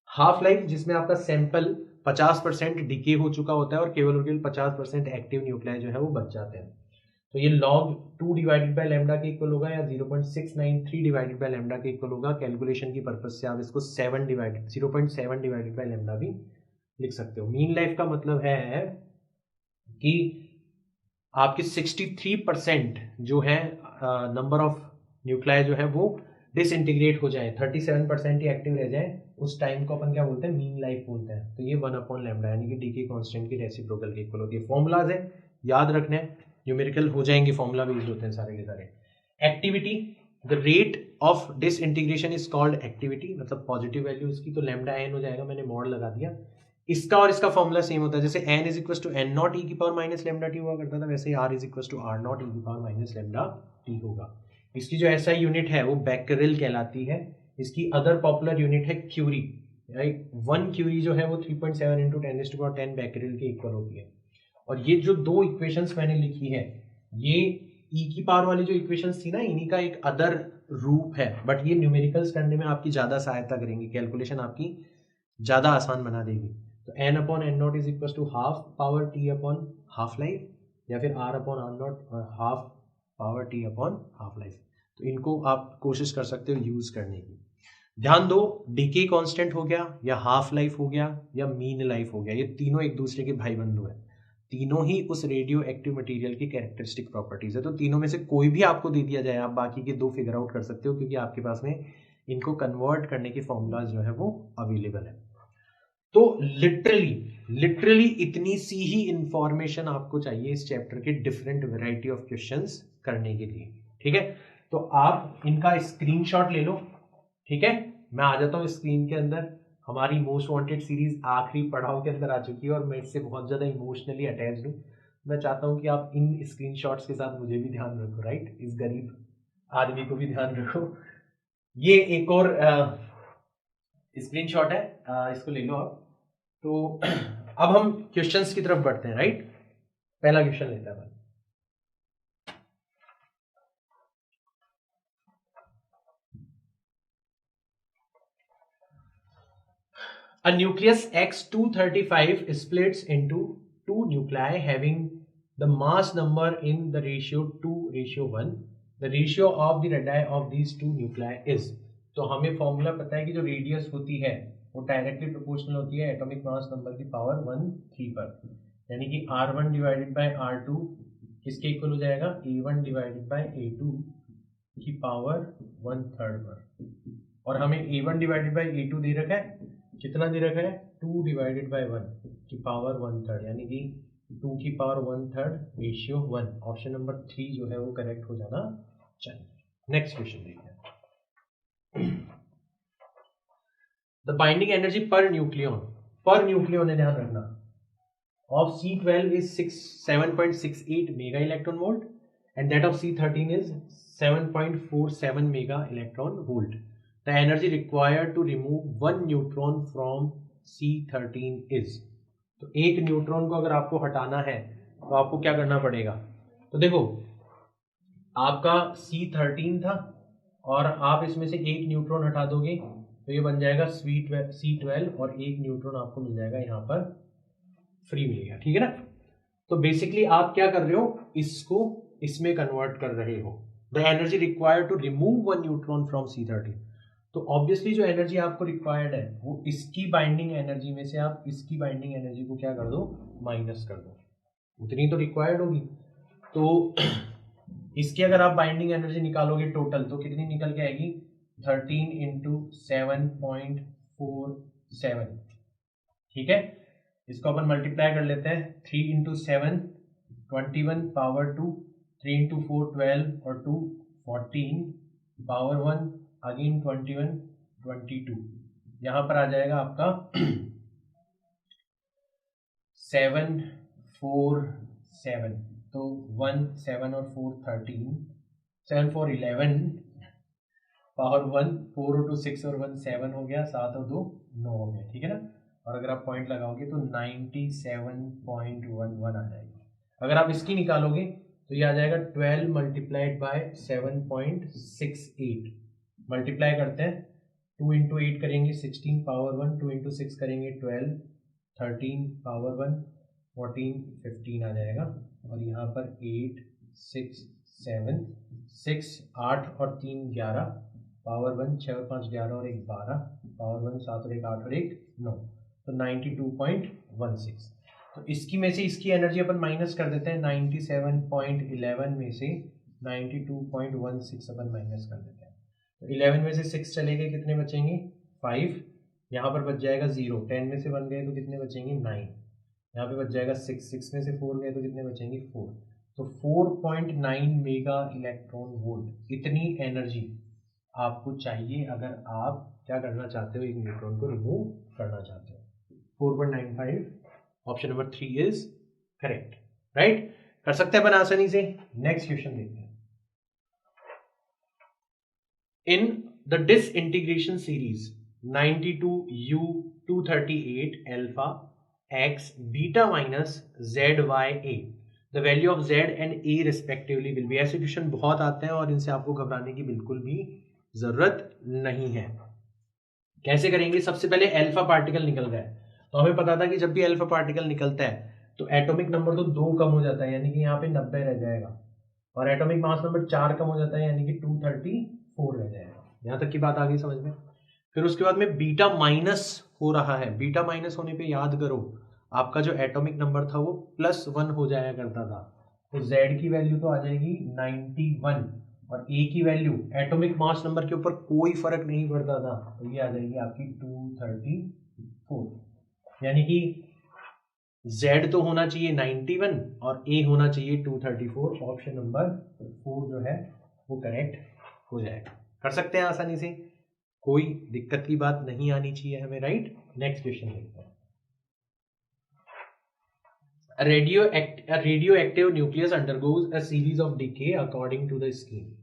हाफ लाइफ जिसमें आपका सैंपल 50% डिके हो चुका होता है और केवल 50% एक्टिव न्यूक्लियाई जो है वो बच जाते हैं। तो ये log 2 डिवाइडेड बाय लैम्डा के इक्वल होगा या 0.693 डिवाइडेड बाय लैम्डा के इक्वल होगा। कैलकुलेशन की पर्पज से आप इसको 0.7 डिवाइडेड बाय लैम्डा भी लिख सकते हो। मीन लाइफ का मतलब है कि आपके 63% जो है नंबर ऑफ न्यूक्लियाई जो है वो डिसइंटीग्रेट हो जाए, 37% ही एक्टिव रह जाए, उस टाइम को अपन क्या बोलते हैं, मीन लाइफ बोलते हैं। तो ये 1/λ यानी कि डीके कांस्टेंट की रेसिप्रोकल के इक्वल होती है। फॉर्मूलाज है, याद रखने, न्यूमेरिकल हो जाएंगे, फॉर्मूला बेस्ड होते हैं सारे के सारे। Activity, the rate of disintegration is called activity, मतलब पॉजिटिव वैल्यू उसकी, तो λn हो जाएगा, मैंने मॉड लगा दिया, इसका और इसका फॉर्मूला सेम होता है, जैसे n is equal to N nought e की पावर माइनस लेमडा टी हुआ करता था, वैसे ही r is equal to R nought e की पावर माइनस लेमडा टी होगा। इसकी जो एसआई यूनिट है वो बैकरेल कहलाती है। इसकी अदर पॉपुलर यूनिट है क्यूरी, राइट। 1 क्यूरी जो है वो 3.7 इंटू 10⁻10 बैकरेल के इक्वल होती है। और ये जो दो इक्वेशंस मैंने लिखी है, ये ई की पावर वाली जो इक्वेशंस थी ना, इन्हीं का एक अदर रूप है, बट ये न्यूमेरिकल्स करने में आपकी ज्यादा सहायता करेंगी, कैलकुलेशन आपकी ज्यादा आसान बना देगी। तो n upon N naught is equal to half power T upon half life, या फिर r upon R naught half power T upon half life. तो इनको आप कोशिश कर सकते हो यूज करने की। ध्यान दो, डीके कांस्टेंट हो गया, या हाफ लाइफ हो गया, या मीन लाइफ हो गया, ये तीनों एक दूसरे के भाई बंधु हैं। तीनों ही उस रेडियो एक्टिव मटेरियल की कैरेक्टरिस्टिक प्रॉपर्टीज है। तो तीनों में से कोई भी आपको दे दिया जाए, आप बाकी के दो फिगर आउट कर सकते हो, क्योंकि आपके पास में इनको कन्वर्ट करने के फॉर्मूलाज जो है वो अवेलेबल है। तो लिटरली इतनी सी ही इंफॉर्मेशन आपको चाहिए इस चैप्टर के डिफरेंट वैरायटी ऑफ क्वेश्चंस करने के लिए, ठीक है। तो आप इनका स्क्रीनशॉट ले लो, ठीक है। मैं आ जाता हूँ स्क्रीन के अंदर। हमारी मोस्ट वांटेड सीरीज आखिरी पड़ाव के अंदर आ चुकी है और मैं इससे बहुत ज्यादा इमोशनली अटैच्ड हूँ। मैं चाहता हूँ कि आप इन स्क्रीनशॉट्स के साथ मुझे भी ध्यान रखो, राइट, इस गरीब आदमी को भी ध्यान रखो। ये एक और स्क्रीनशॉट है, इसको ले लो आप। तो अब हम क्वेश्चंस की तरफ बढ़ते हैं, राइट। पहला क्वेश्चन लेते हैं। A nucleus X235 splits into two nuclei having the mass number in the ratio 2:1. The ratio of the radii of these two nuclei is. तो हमें फॉर्मूला पता है कि जो रेडियस होती है वो डायरेक्टली प्रोपोर्शनल होती है एटॉमिक मास नंबर की पावर 1/3 पर, यानी कि R1 डिवाइडेड बाय R2 किसके इक्वल हो जाएगा, A1 डिवाइडेड बाय A2 की पावर 1/3 पर। और हमें A1 डिवाइडेड बाय A2 दे रखा है, कितना दे रखा है, 2 डिवाइडेड बाय 1 की पावर 1/3, यानी कि 2 की पावर 1/3 रेशियो 1। ऑप्शन नंबर 3 जो है वो करेक्ट हो जाना चाहिए। नेक्स्ट क्वेश्चन देखते हैं। The binding energy per nucleon है, ध्यान रखना, of C12 is 7.68 mega electron volt and that of C13 is 7.47 mega electron volt. The energy required to remove one neutron from C13 is. तो एक neutron को अगर आपको हटाना है तो आपको क्या करना पड़ेगा। तो देखो, आपका C13 था और आप इसमें से एक न्यूट्रॉन हटा दोगे तो ये बन जाएगा C12 और एक न्यूट्रॉन आपको मिल जाएगा यहाँ पर फ्री मिलेगा, ठीक है ना। तो बेसिकली आप क्या कर रहे हो, इसको इसमें कन्वर्ट कर रहे हो। The energy required to remove one neutron from C13, तो ऑब्वियसली जो एनर्जी आपको रिक्वायर्ड है वो इसकी बाइंडिंग एनर्जी में से आप इसकी बाइंडिंग एनर्जी को क्या कर दो, माइनस कर दो, उतनी तो रिक्वायर्ड होगी। तो इसकी अगर आप बाइंडिंग एनर्जी निकालोगे टोटल तो कितनी निकल के आएगी, 13 इंटू 7.47, ठीक है। इसको अपन मल्टीप्लाई कर लेते हैं, 3 इंटू 7 21 पावर 2, 3 इंटू 4 12 और 2 14 पावर 1 अगेन 21 22, यहां पर आ जाएगा आपका 747, तो 1 7 और 4 13, 7 4 11 पावर 1, 4 और 2 6 और 1 7 हो गया, 7 और 2 9 हो गया, ठीक है ना। और अगर आप पॉइंट लगाओगे तो 97.11 आ जाएगी। अगर आप इसकी निकालोगे तो ये आ जाएगा 12 मल्टीप्लाइड बाय 7.68, मल्टीप्लाई करते हैं, 2 इंटू 8 करेंगे 16 पावर 1, 2 इंटू 6 करेंगे 12, 13 पावर 1, 14 15 आ जाएगा। और यहाँ पर 8 6 7 6 8 और 3 11 पावर 1, 6 और 5 11 और 1 12 पावर 1, 7 और 1 8 और 1 9, तो 92.16। तो इसकी में से इसकी एनर्जी अपन माइनस कर देते हैं, 97.11 में से 92.16 अपन माइनस कर देते हैं। तो 11 में से 6 चले गए, कितने बचेंगे 5, यहाँ पर बच जाएगा 0, 10 में से 1 गए तो कितने बचेंगे 9, यहाँ पे बच जाएगा 6 में से 4 गए तो कितने बचेंगे 4, तो 4.9 मेगा इलेक्ट्रॉन वोल्ट इतनी एनर्जी आपको चाहिए अगर आप क्या करना चाहते हो, एक न्यूट्रॉन को रिमूव करना चाहते हो। 4.95, option number 3 is correct, right. कर सकते हैं अपन आसानी से। नेक्स्ट क्वेश्चन देखते हैं। In the disintegration series 92u238 alpha x beta minus zy the value of z and a respectively will be। ऐसे क्वेश्चन बहुत आते हैं और इनसे आपको घबराने की बिल्कुल भी जरूरत नहीं है। कैसे करेंगे? सबसे पहले अल्फा पार्टिकल निकल रहा है, तो हमें पता था कि जब भी अल्फा पार्टिकल निकलता है तो एटॉमिक नंबर तो 2 कम हो जाता है, यानी कि यहाँ पे 90 रह जाएगा, और एटॉमिक मास नंबर 4 कम हो जाता है, यानी कि 234 रह जाएगा। यहां तक की बात आ गई समझ में। फिर उसके बाद में बीटा माइनस हो रहा है, बीटा माइनस होने पे याद करो आपका जो एटॉमिक नंबर था वो +1 हो जाया करता था, तो Z की वैल्यू तो आ जाएगी 91 और A की वैल्यू एटॉमिक मास नंबर के ऊपर कोई फर्क नहीं पड़ता था, तो ये आ जाएगी आपकी 234, यानी कि Z तो होना चाहिए 91 और A होना चाहिए 234। ऑप्शन नंबर 4 जो है वो करेक्ट हो जाएगा। कर सकते हैं आसानी से, कोई दिक्कत की बात नहीं आनी चाहिए हमें, राइट। नेक्स्ट क्वेश्चन देखते हैं। A radioactive nucleus undergoes a series of decay according to the scheme.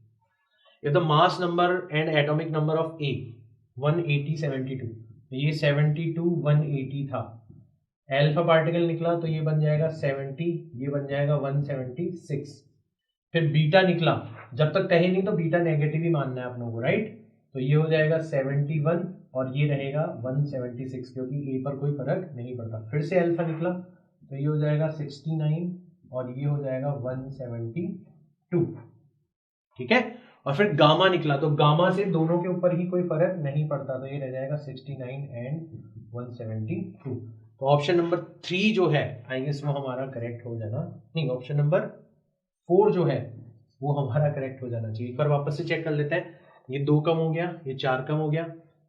If the mass number and atomic number of A 180 72, ये 72 180 था, अल्फा पार्टिकल निकला तो ये बन जाएगा 70, ये बन जाएगा 176। फिर बीटा निकला, जब तक कहे नहीं तो बीटा नेगेटिव ही मानना है आप लोगों को, राइट। तो ये हो जाएगा 71 और ये रहेगा 176, क्योंकि ए पर कोई फर्क नहीं पड़ता। फिर से अल्फा निकला तो ये हो जाएगा 69 और ये हो जाएगा 172, ठीक है। और फिर गामा निकला तो गामा से दोनों के ऊपर ही कोई फर्क नहीं पड़ता, तो ये रह जाएगा 69 एंड 172। तो ऑप्शन नंबर 3 जो है आई गेस वो हमारा करेक्ट हो जाना, नहीं ऑप्शन नंबर 4 जो है वो हमारा करेक्ट हो जाना चाहिए। एक बार वापस से चेक कर लेते हैं। ये 2 कम हो गया, ये 4 कम हो गया,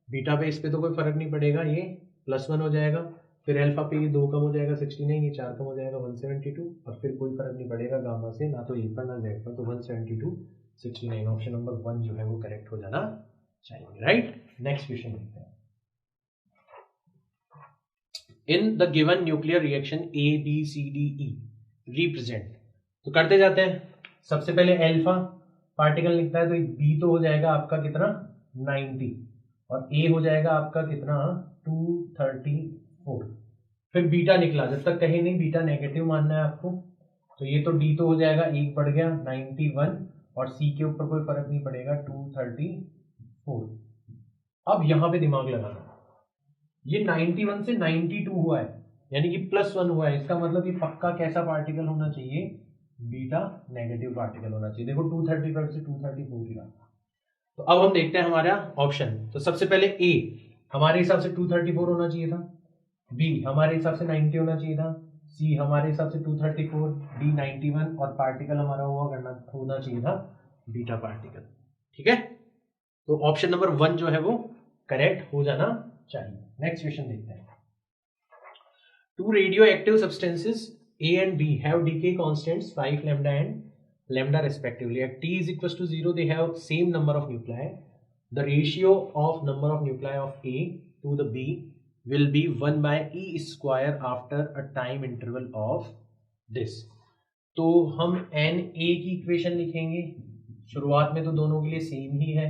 बीटा पे इस पे तो कोई फर्क नहीं पड़ेगा, ये +1 हो जाएगा। फिर अल्फा पे ये 2 कम हो जाएगा 69, ये 4 कम हो जाएगा 172, और फिर कोई फर्क नहीं पड़ेगा गामा से, ना तो ए पर ना जेड पर, तो 172 69। ऑप्शन नंबर 1 जो है वो करेक्ट हो जाना चाहिए, राइट। नेक्स्ट क्वेश्चन देखते हैं। In the given nuclear reaction ABCDE represent, तो करते जाते हैं। सबसे पहले अल्फा पार्टिकल निकलता है तो बी तो हो जाएगा आपका कितना 90 और ए हो जाएगा आपका कितना 234। फिर बीटा निकला, जब तक कहे नहीं बीटा नेगेटिव मानना है आपको, तो ये तो डी तो हो जाएगा 1 बढ़ गया 91 और सी के ऊपर कोई फर्क नहीं पड़ेगा 234। अब यहां पे दिमाग लगाना, ये 91 से 92 हुआ है यानी कि +1 हुआ है, इसका मतलब ये पक्का कैसा पार्टिकल होना चाहिए, बीटा नेगेटिव पार्टिकल होना चाहिए। देखो 235 से 234 गिरा। तो अब हम देखते हैं हमारा ऑप्शन। तो सबसे पहले ए हमारे हिसाब से 234 होना चाहिए था, बी हमारे हिसाब से 90 होना चाहिए था, सी हमारे हिसाब से 234, डी 91 और पार्टिकल हमारा होना चाहिए था बीटा पार्टिकल, ठीक है। तो ऑप्शन नंबर 1 जो है वो करेक्ट हो जाना चाहिए। नेक्स्ट क्वेश्चन देखते हैं। Two radioactive substances A and B have decay constants 5 lambda and lambda respectively. At T is equals to 0, they have same number of nuclei. The ratio of number of nuclei of A to the B will be 1 by E square after a time interval of this. तो हम Na की equation लिखेंगे, शुरुआत में तो दोनों के लिए सेम ही है,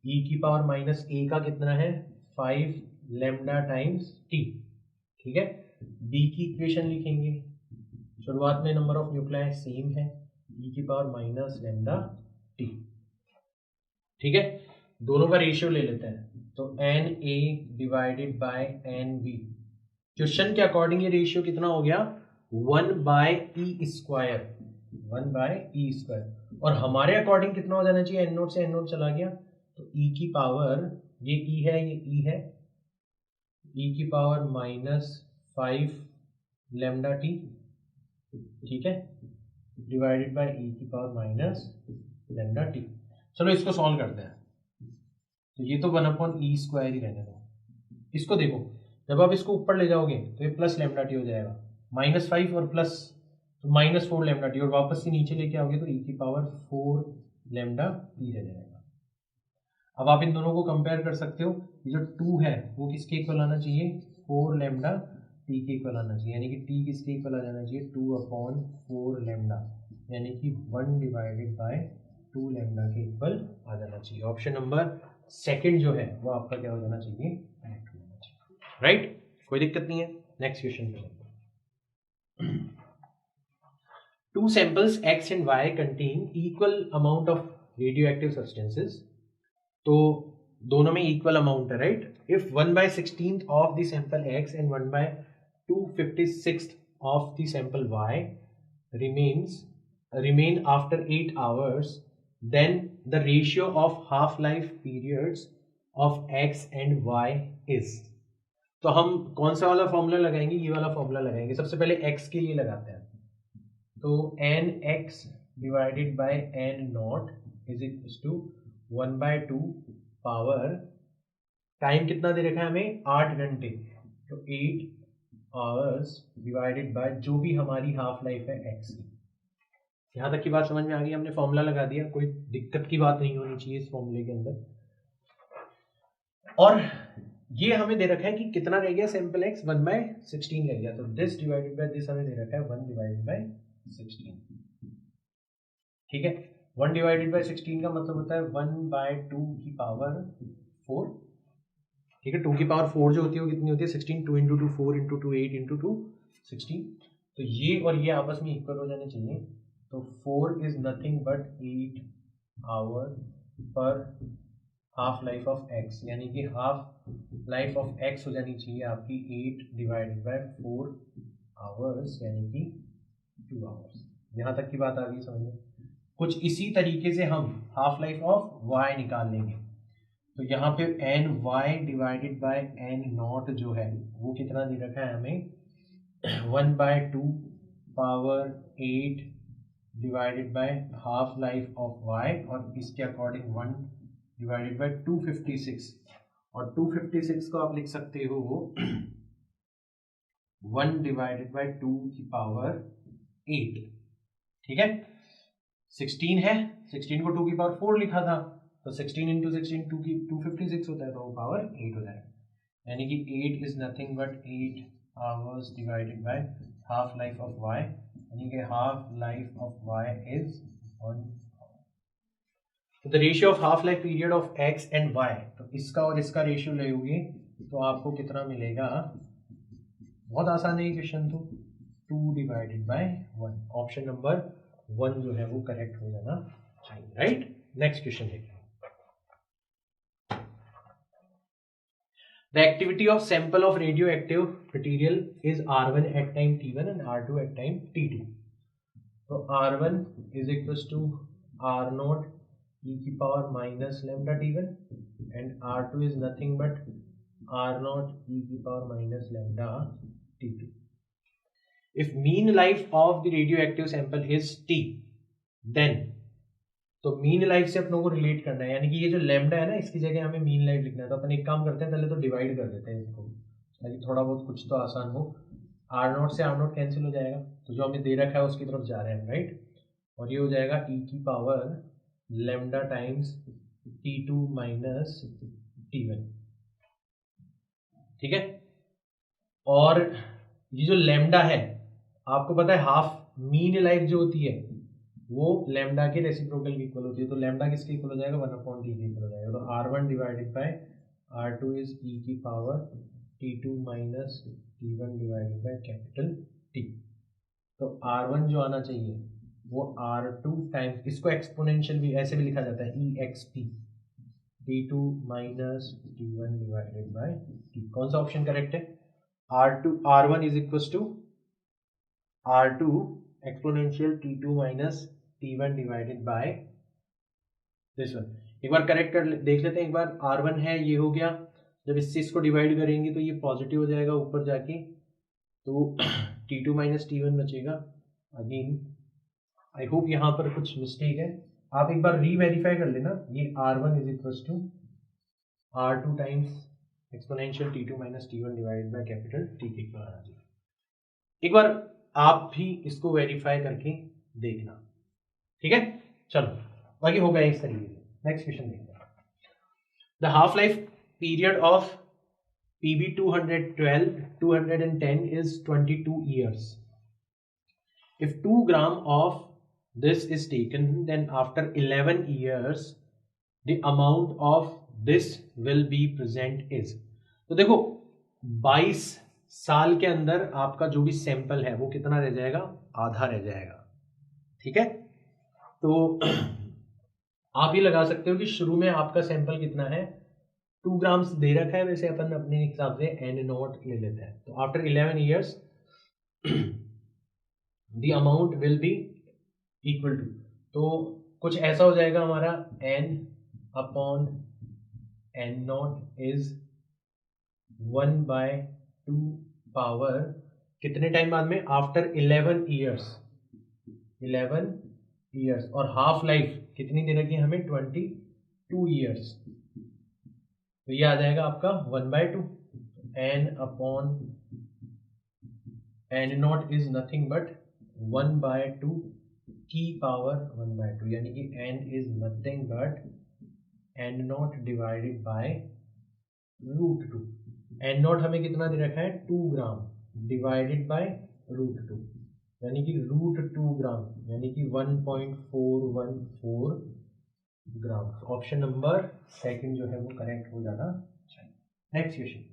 e की पावर माइनस a का कितना है 5 लैम्डा टाइम्स t, ठीक है। b की इक्वेशन लिखेंगे, शुरुआत में नंबर ऑफ न्यूक्लियाई सेम है, e की पावर माइनस लैम्डा टी, ठीक है। दोनों का रेशियो ले लेते हैं, तो Na divided by Nb, question के अकॉर्डिंग ये रेशियो कितना हो गया 1 bye E square, 1 bye E square, और हमारे अकॉर्डिंग कितना हो जाना चाहिए, n0 से n0 चला गया, तो e की पावर ये e है, ये e है, e की पावर माइनस 5 लैम्डा टी, ठीक है, डिवाइडेड बाय e की पावर माइनस लैम्डा टी। चलो इसको सॉल्व करते हैं। तो ये तो 1/e स्क्वायर ही रहने दो। इसको देखो, जब आप इसको ऊपर ले जाओगे तो ये प्लस लैम्डा टी हो जाएगा, -5 और प्लस तो -4 लैम्डा टी, और वापस से नीचे लेके आओगे तो e की पावर 4 लैम्डा टी रह जाएगा। अब आप इन दोनों को कंपेयर कर सकते हो, ये जो 2 है वो किसके इक्वल आना चाहिए 4 लैम्डा टी के इक्वल आना चाहिए, यानी कि टी किसके इक्वल आ जाना चाहिए 2/4 लैम्डा, यानी कि 1 डिवाइडेड बाय 2 लैम्डा के इक्वल आ जाना चाहिए। ऑप्शन नंबर सेकंड जो है वो आपका क्या हो जाना चाहिए, करेक्ट हो जाना चाहिए, राइट, कोई दिक्कत नहीं है। नेक्स्ट क्वेश्चन पे Two samples X and Y contain equal amount of radioactive substances. तो दोनों में equal amount है, right? If 1/16 of the sample X and 1/256 of the sample Y remain after 8 hours, then the ratio of half-life periods of X and Y is. तो हम कौन सा वाला formula लगाएंगे, ये वाला फॉर्मूला लगाएंगे। सबसे पहले X के लिए लगाते हैं, तो N X divided by N naught is equal to 1/2 power, time कितना दे रखा है हमें 8 घंटे, तो 8 आवर्स डिवाइडेड बाय जो भी हमारी हाफ लाइफ है एक्स की। यहां तक की बात समझ में आ गई, हमने फॉर्मूला लगा दिया, कोई दिक्कत की बात नहीं होनी चाहिए इस फॉर्मूले के अंदर। और ये हमें दे रखा है कि कितना रह गया सैंपल एक्स 1/16 रह गया, तो दिस डिवाइडेड बाय दिस हमें दे रखा है 1 डिवाइडेड बाय 16, ठीक है। 1 डिवाइडेड बाय 16 का मतलब होता है 1/2 की पावर 4, ठीक है। 2 की पावर 4 जो होती है वो कितनी होती है 16, 2 इंटू 2 4 इंटू 2 8 इंटू 2 16, तो ये और ये आपस में इक्वल हो जाने चाहिए। तो 4 इज नथिंग बट 8 आवर पर हाफ लाइफ ऑफ एक्स, यानी कि हाफ लाइफ ऑफ एक्स हो जानी चाहिए आपकी 8 डिवाइडेड बाय 4 आवर्स, यानी कि 2 आवर्स। यहाँ तक की बात आ गई समझ में। कुछ इसी तरीके से हम हाफ लाइफ ऑफ y निकाल लेंगे, तो यहाँ पे N Y divided by N naught जो है वो कितना दे रखा है हमें 1/2 power 8 divided by half life of y, और इसके अकॉर्डिंग 1 डिवाइडेड बाय 256, और 256 को आप लिख सकते हो 1 डिवाइडेड बाय 2 की पावर 8, ठीक है। 16 है, 16 को 2 की पावर 4 लिखा था, तो 16 इंटू 16 256 होता है, तो वो पावर 8 हो जाएगा, यानी कि 8 is nothing but 8 hours divided by half life of y, यानी कि half life of y is 1 hour. तो the ratio of half life period of x and y, तो इसका और इसका रेशियो लोगे तो आपको कितना मिलेगा, बहुत आसान है ये क्वेश्चन, तो 2 डिवाइडेड बाय 1, ऑप्शन नंबर 1 जो है वो करेक्ट हो जाना चाहिए, राइट। नेक्स्ट क्वेश्चन देखते हैं। The activity of sample of radioactive material is R1 at time T1 and R2 at time T2। तो R1 is equal to R0 e की power minus lambda T1 and R2 is nothing but R0 e की power minus lambda T2। If mean life of the radioactive sample is T, then तो mean life से अपनों को relate करना है, यानी कि ये जो लैम्डा है ना इसकी जगह हमें मीन लाइफ लिखना है, तो अपन एक काम करते हैं, पहले तो डिवाइड कर देते हैं इसको ताकि थोड़ा बहुत कुछ तो आसान हो। R0 से R0 कैंसिल हो जाएगा, तो जो हमें दे रखा है उसकी तरफ जा रहे हैं, राइट, और ये हो जाएगा e की power lambda times T2 minus T1, ठीक है। और ये जो लैम्डा है आपको पता है हाफ मीन लाइफ जो होती है वो लैम्डा के रेसिप्रोकल की इक्वल होती है, तो लैम्डा किसके इक्वल हो जाएगा 1/t के इक्वल हो जाएगा, तो R1 divided by R2 is e की power T2 minus T1 divided by capital T। तो R1 जो आना चाहिए वो R2 टाइम्स, इसको एक्सपोनेंशियल भी ऐसे भी लिखा जाता है EXP T2 minus T1 divided by T। कौन सा ऑप्शन करेक्ट है, R1 is equal to R2 exponential T2 minus T1 divided by this one. एक बार करेक्ट कर देख लेते हैं, एक बार R1 है ये हो गया, जब इससे इसको डिवाइड करेंगे तो ये पॉजिटिव हो जाएगा ऊपर जाके, तो T2 माइनस T1 बचेगा। अगेन आई होप यहाँ पर कुछ मिस्टेक है, आप एक बार रीवेरीफाई कर लेना, ये R1 is equal to R2 times exponential T2 minus T1 divided by capital T के इक्वल आना चाहिए। एक बार आप भी इसको वेरीफाई करके देखना, ठीक है। चलो बाकी हो गया इस तरीके से। नेक्स्ट क्वेश्चन देखते हैं। The half life period of PB 210 is 22 years. If 2 gram of this is taken, then after 11 years the amount of this will be present is. तो देखो 22 साल के अंदर आपका जो भी सैंपल है वो कितना रह जाएगा, आधा रह जाएगा। ठीक है, तो आप ये लगा सकते हो कि शुरू में आपका सैंपल कितना है, 2 ग्राम्स दे रखा है, वैसे अपन अपने हिसाब से n नॉट ले लेते हैं। तो after 11 years the amount will be equal to, तो कुछ ऐसा हो जाएगा हमारा n upon n naught is 1/2 power कितने टाइम बाद में, आफ्टर 11 years, 11 years, और हाफ लाइफ कितनी दे रखी है हमें, 22 years। तो ये आ जाएगा आपका 1/2 n upon n naught is nothing but 1/2 की पावर 1/2, यानी कि n is nothing but n not divided by √2। n not हमें कितना दे रखा है, 2 ग्राम डिवाइडेड बाय √2, यानी कि √2 ग्राम, यानी कि 1.414 ग्राम। ऑप्शन नंबर सेकंड जो है वो करेक्ट हो जाना चाहिए। Next question,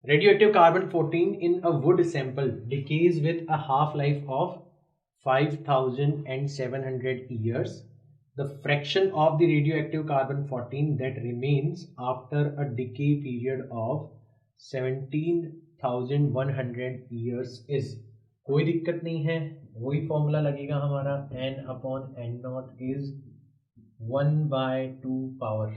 radioactive carbon 14 in a wood sample decays with a half life of 5700 years. The fraction of the radioactive carbon 14 that remains after a decay period of 17100 years is. कोई दिक्कत नहीं है, वही formula लगेगा हमारा, n upon n naught is 1/2 power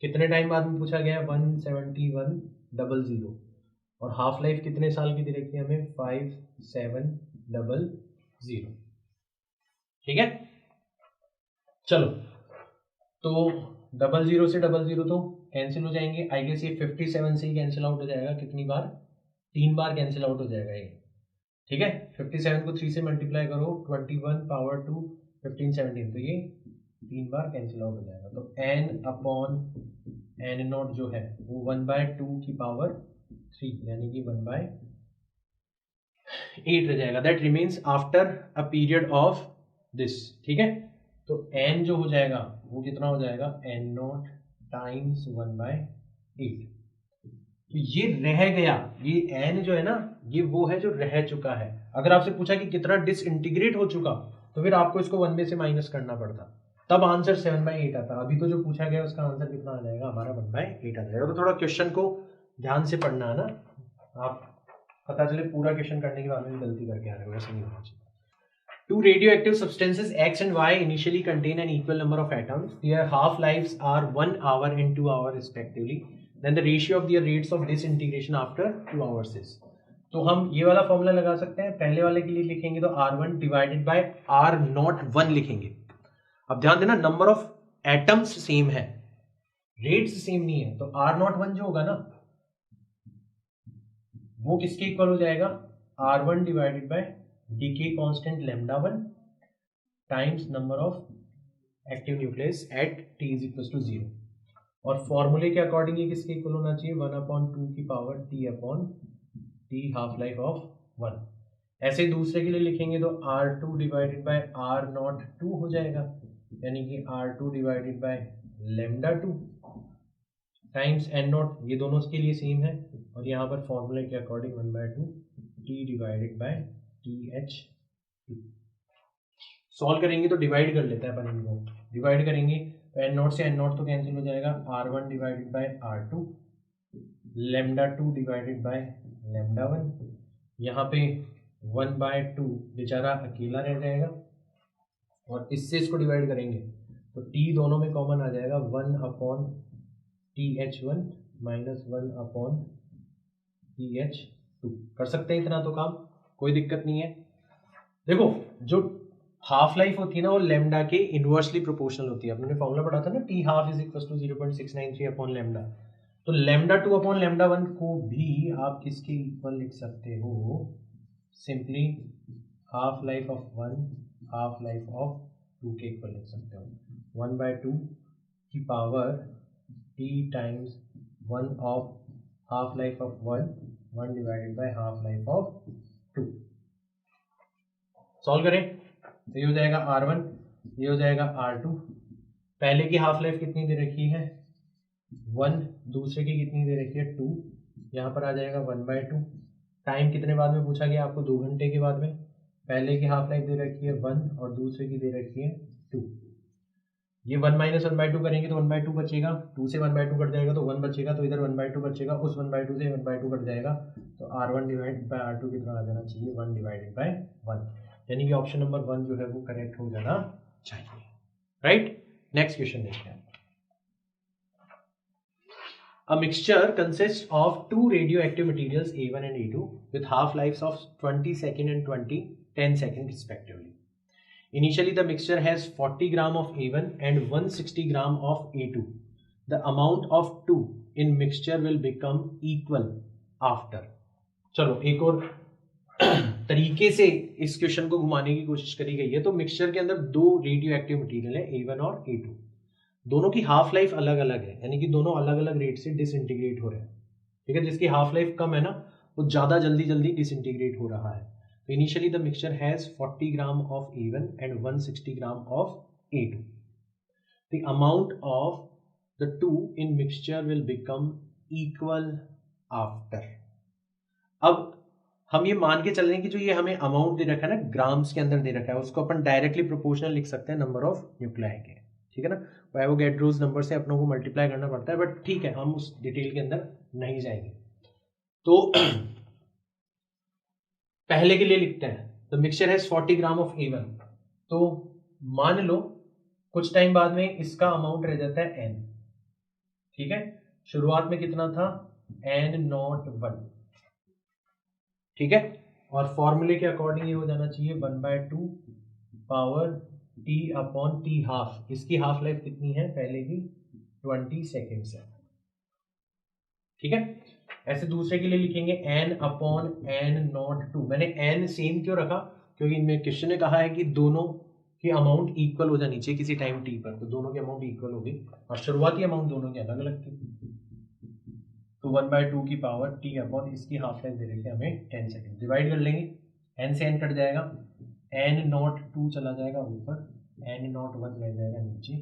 कितने time बाद में पूछा गया है, 17100, और हाफ लाइफ कितने साल की दे रखी है हमें, 5700। ठीक है, चलो तो 00 से 00 तो कैंसिल हो जाएंगे, आई गेस ये 57 से ही कैंसिल आउट हो जाएगा, कितनी बार, 3 बार कैंसिल आउट हो जाएगा ये। ठीक है, 57 को 3 से मल्टीप्लाई करो, 21 पावर 2 15 17, तो ये 3 बार कैंसिल आउट हो जाएगा। तो n अपॉन n नॉट जो है वो 1/2 की पावर 3, यानी कि 1/8 रह जाएगा। That remains after a period of this. ठीक है, तो n जो हो जाएगा वो कितना हो जाएगा, n नॉट टाइम्स 1/8। तो ये रह गया, ये n जो है ना, ये वो है जो रह चुका है। अगर आपसे पूछा कि कितना डिसइंटीग्रेट हो चुका, तो फिर आपको इसको 1 में से माइनस करना पड़ता, तब आंसर 7/8 आता। अभी तो जो पूछा गया उसका आंसर कितना आ जाएगा हमारा, 1/8 आ जाएगा। तो थोड़ा क्वेश्चन को ध्यान से पढ़ना है ना, आप पता चले पूरा क्वेश्चन करने के बाद में गलती करके आ रहे हो, ऐसा नहीं होना चाहिए। Two radioactive substances X and Y initially contain an equal number of atoms. Their half lives are 1 hour and 2 hours respectively. Then the ratio of their rates of disintegration after 2 hours is. तो हम ये वाला formula लगा सकते हैं। पहले वाले के लिए लिखेंगे तो R1 डिवाइडेड बाय R01 लिखेंगे। अब ध्यान देना, नंबर ऑफ एटम्स सेम है, रेट्स सेम नहीं है, तो R01 जो होगा ना वो किसके इक्वल हो जाएगा, R1 divided by decay constant λ1 times number of active nucleus at t is equals to 0, और फॉर्मूले के अकॉर्डिंग ये किसके इक्वल होना चाहिए, 1/2 की power t upon t half life of 1। ऐसे दूसरे के लिए लिखेंगे तो R2 डिवाइडेड बाय R02 हो जाएगा, यानी कि R2 divided by λ2 times n naught, ये दोनों के लिए सेम है, और यहाँ पर फॉर्मूले के according 1/2 t divided by TH2। Solve करेंगे तो डिवाइड कर लेते हैं अपन इनको, डिवाइड करेंगे तो n नॉट से n नॉट तो कैंसिल हो जाएगा, R1 divided by R2, λ2 divided by λ1, यहाँ पे 1/2 बेचारा अकेला रह जाएगा, और इससे इसको डिवाइड करेंगे तो t दोनों में कॉमन आ जाएगा, 1/TH1 माइनस 1/TH2। कर सकते हैं इतना तो काम, कोई दिक्कत नहीं है। देखो जो हाफ लाइफ होती है ना वो लेमडा के इनवर्सली प्रोपोर्शनल होती है। हमने फॉर्मूला पढ़ा था ना, T half is equal to 0.693 upon lambda. तो λ2 अपॉन λ1 को भी आप किसके इक्वल लिख सकते हो, simply half life of 1 half life of 2 के इक्वल लिख सकते हो, 1/2 की power t times 1 of half life of 1 divided by half life of 2। Solve करें तो ये हो जाएगा R1, ये हो जाएगा R2। पहले की हाफ लाइफ कितनी दे रखी है 1, दूसरे की कितनी दे रखी है 2, यहाँ पर आ जाएगा 1/2। टाइम कितने बाद में पूछा गया आपको, 2 घंटे के बाद में। पहले की हाफ लाइफ दे रखी है 1 और दूसरे की दे रखी है 2। ये 1 माइनस 1/2 करेंगे तो 1/2 बचेगा, 2 से 1/2 कट जाएगा तो 1 बचेगा, तो इधर 1/2 बचेगा, उस 1/2 से 1/2 कट जाएगा, तो R1 डिवाइड बाय R2 कितना आ जाना चाहिए 1 डिवाइडेड बाय 1, यानी कि ऑप्शन नंबर 1 जो है वो करेक्ट हो जाना चाहिए। राइट, नेक्स्ट क्वेश्चन देखते हैं। A mixture consists of two radioactive materials A1 and A2 with half-lives of 20 seconds and 10 seconds respectively. Initially, the mixture has 40 gram of A1 and 160 gram of A2. The amount of 2 in mixture will become equal after. चलो एक और तरीके से इस question को घुमाने की कोशिश करी गई है। तो मिक्सचर के अंदर दो रेडियो एक्टिव मटीरियल है A1 और A2, दोनों की हाफ लाइफ अलग अलग है, यानी कि दोनों अलग अलग रेट से डिसइंटीग्रेट हो रहे हैं। ठीक है, जिसकी हाफ लाइफ कम है ना वो ज्यादा जल्दी डिसइंटीग्रेट हो रहा है। तो initially the mixture has 40 gram of A1 and 160 gram of A2। The amount of the two in mixture will become equal after. अब हम ये मान के चल रहे हैं कि जो ये हमें अमाउंट दे रखा है ना, ग्राम्स के अंदर दे रखा है, उसको अपन डायरेक्टली प्रोपोर्शनल लिख सकते हैं नंबर ऑफ न्यूक्लियाई के। ठीक है ना, एवोगैड्रोस नंबर से अपनों को मल्टीप्लाई करना पड़ता है, बट ठीक है हम उस डिटेल के अंदर नहीं जाएंगे। तो पहले के लिए लिखते हैं the mixture has 40 gram of A1। तो मान लो कुछ टाइम बाद में इसका अमाउंट रह जाता है N। ठीक है, शुरुआत में कितना था N01। ठीक है, और फॉर्मूले के अकॉर्डिंग ये हो जाना चाहिए 1/2 power T upon T half. इसकी हाफ लाइफ कितनी है पहले की 20 सेकेंड्स है। ठीक है, ऐसे दूसरे के लिए लिखेंगे N अपॉन N02। मैंने N सेम क्यों रखा, क्योंकि इनमें क्वेश्चन ने कहा है कि दोनों की अमाउंट इक्वल हो जानी चाहिए किसी टाइम T पर, तो दोनों की अमाउंट इक्वल होगी और शुरुआती अमाउंट दोनों की अलग अलग थी। तो 1/2 की पावर T अपॉन इसकी हाफ लाइफ दे रखी है हमें 10 सेकेंड। डिवाइड कर लेंगे, N से N कट जाएगा, N02 चला जाएगा ऊपर, N01 रह जाएगा नीचे,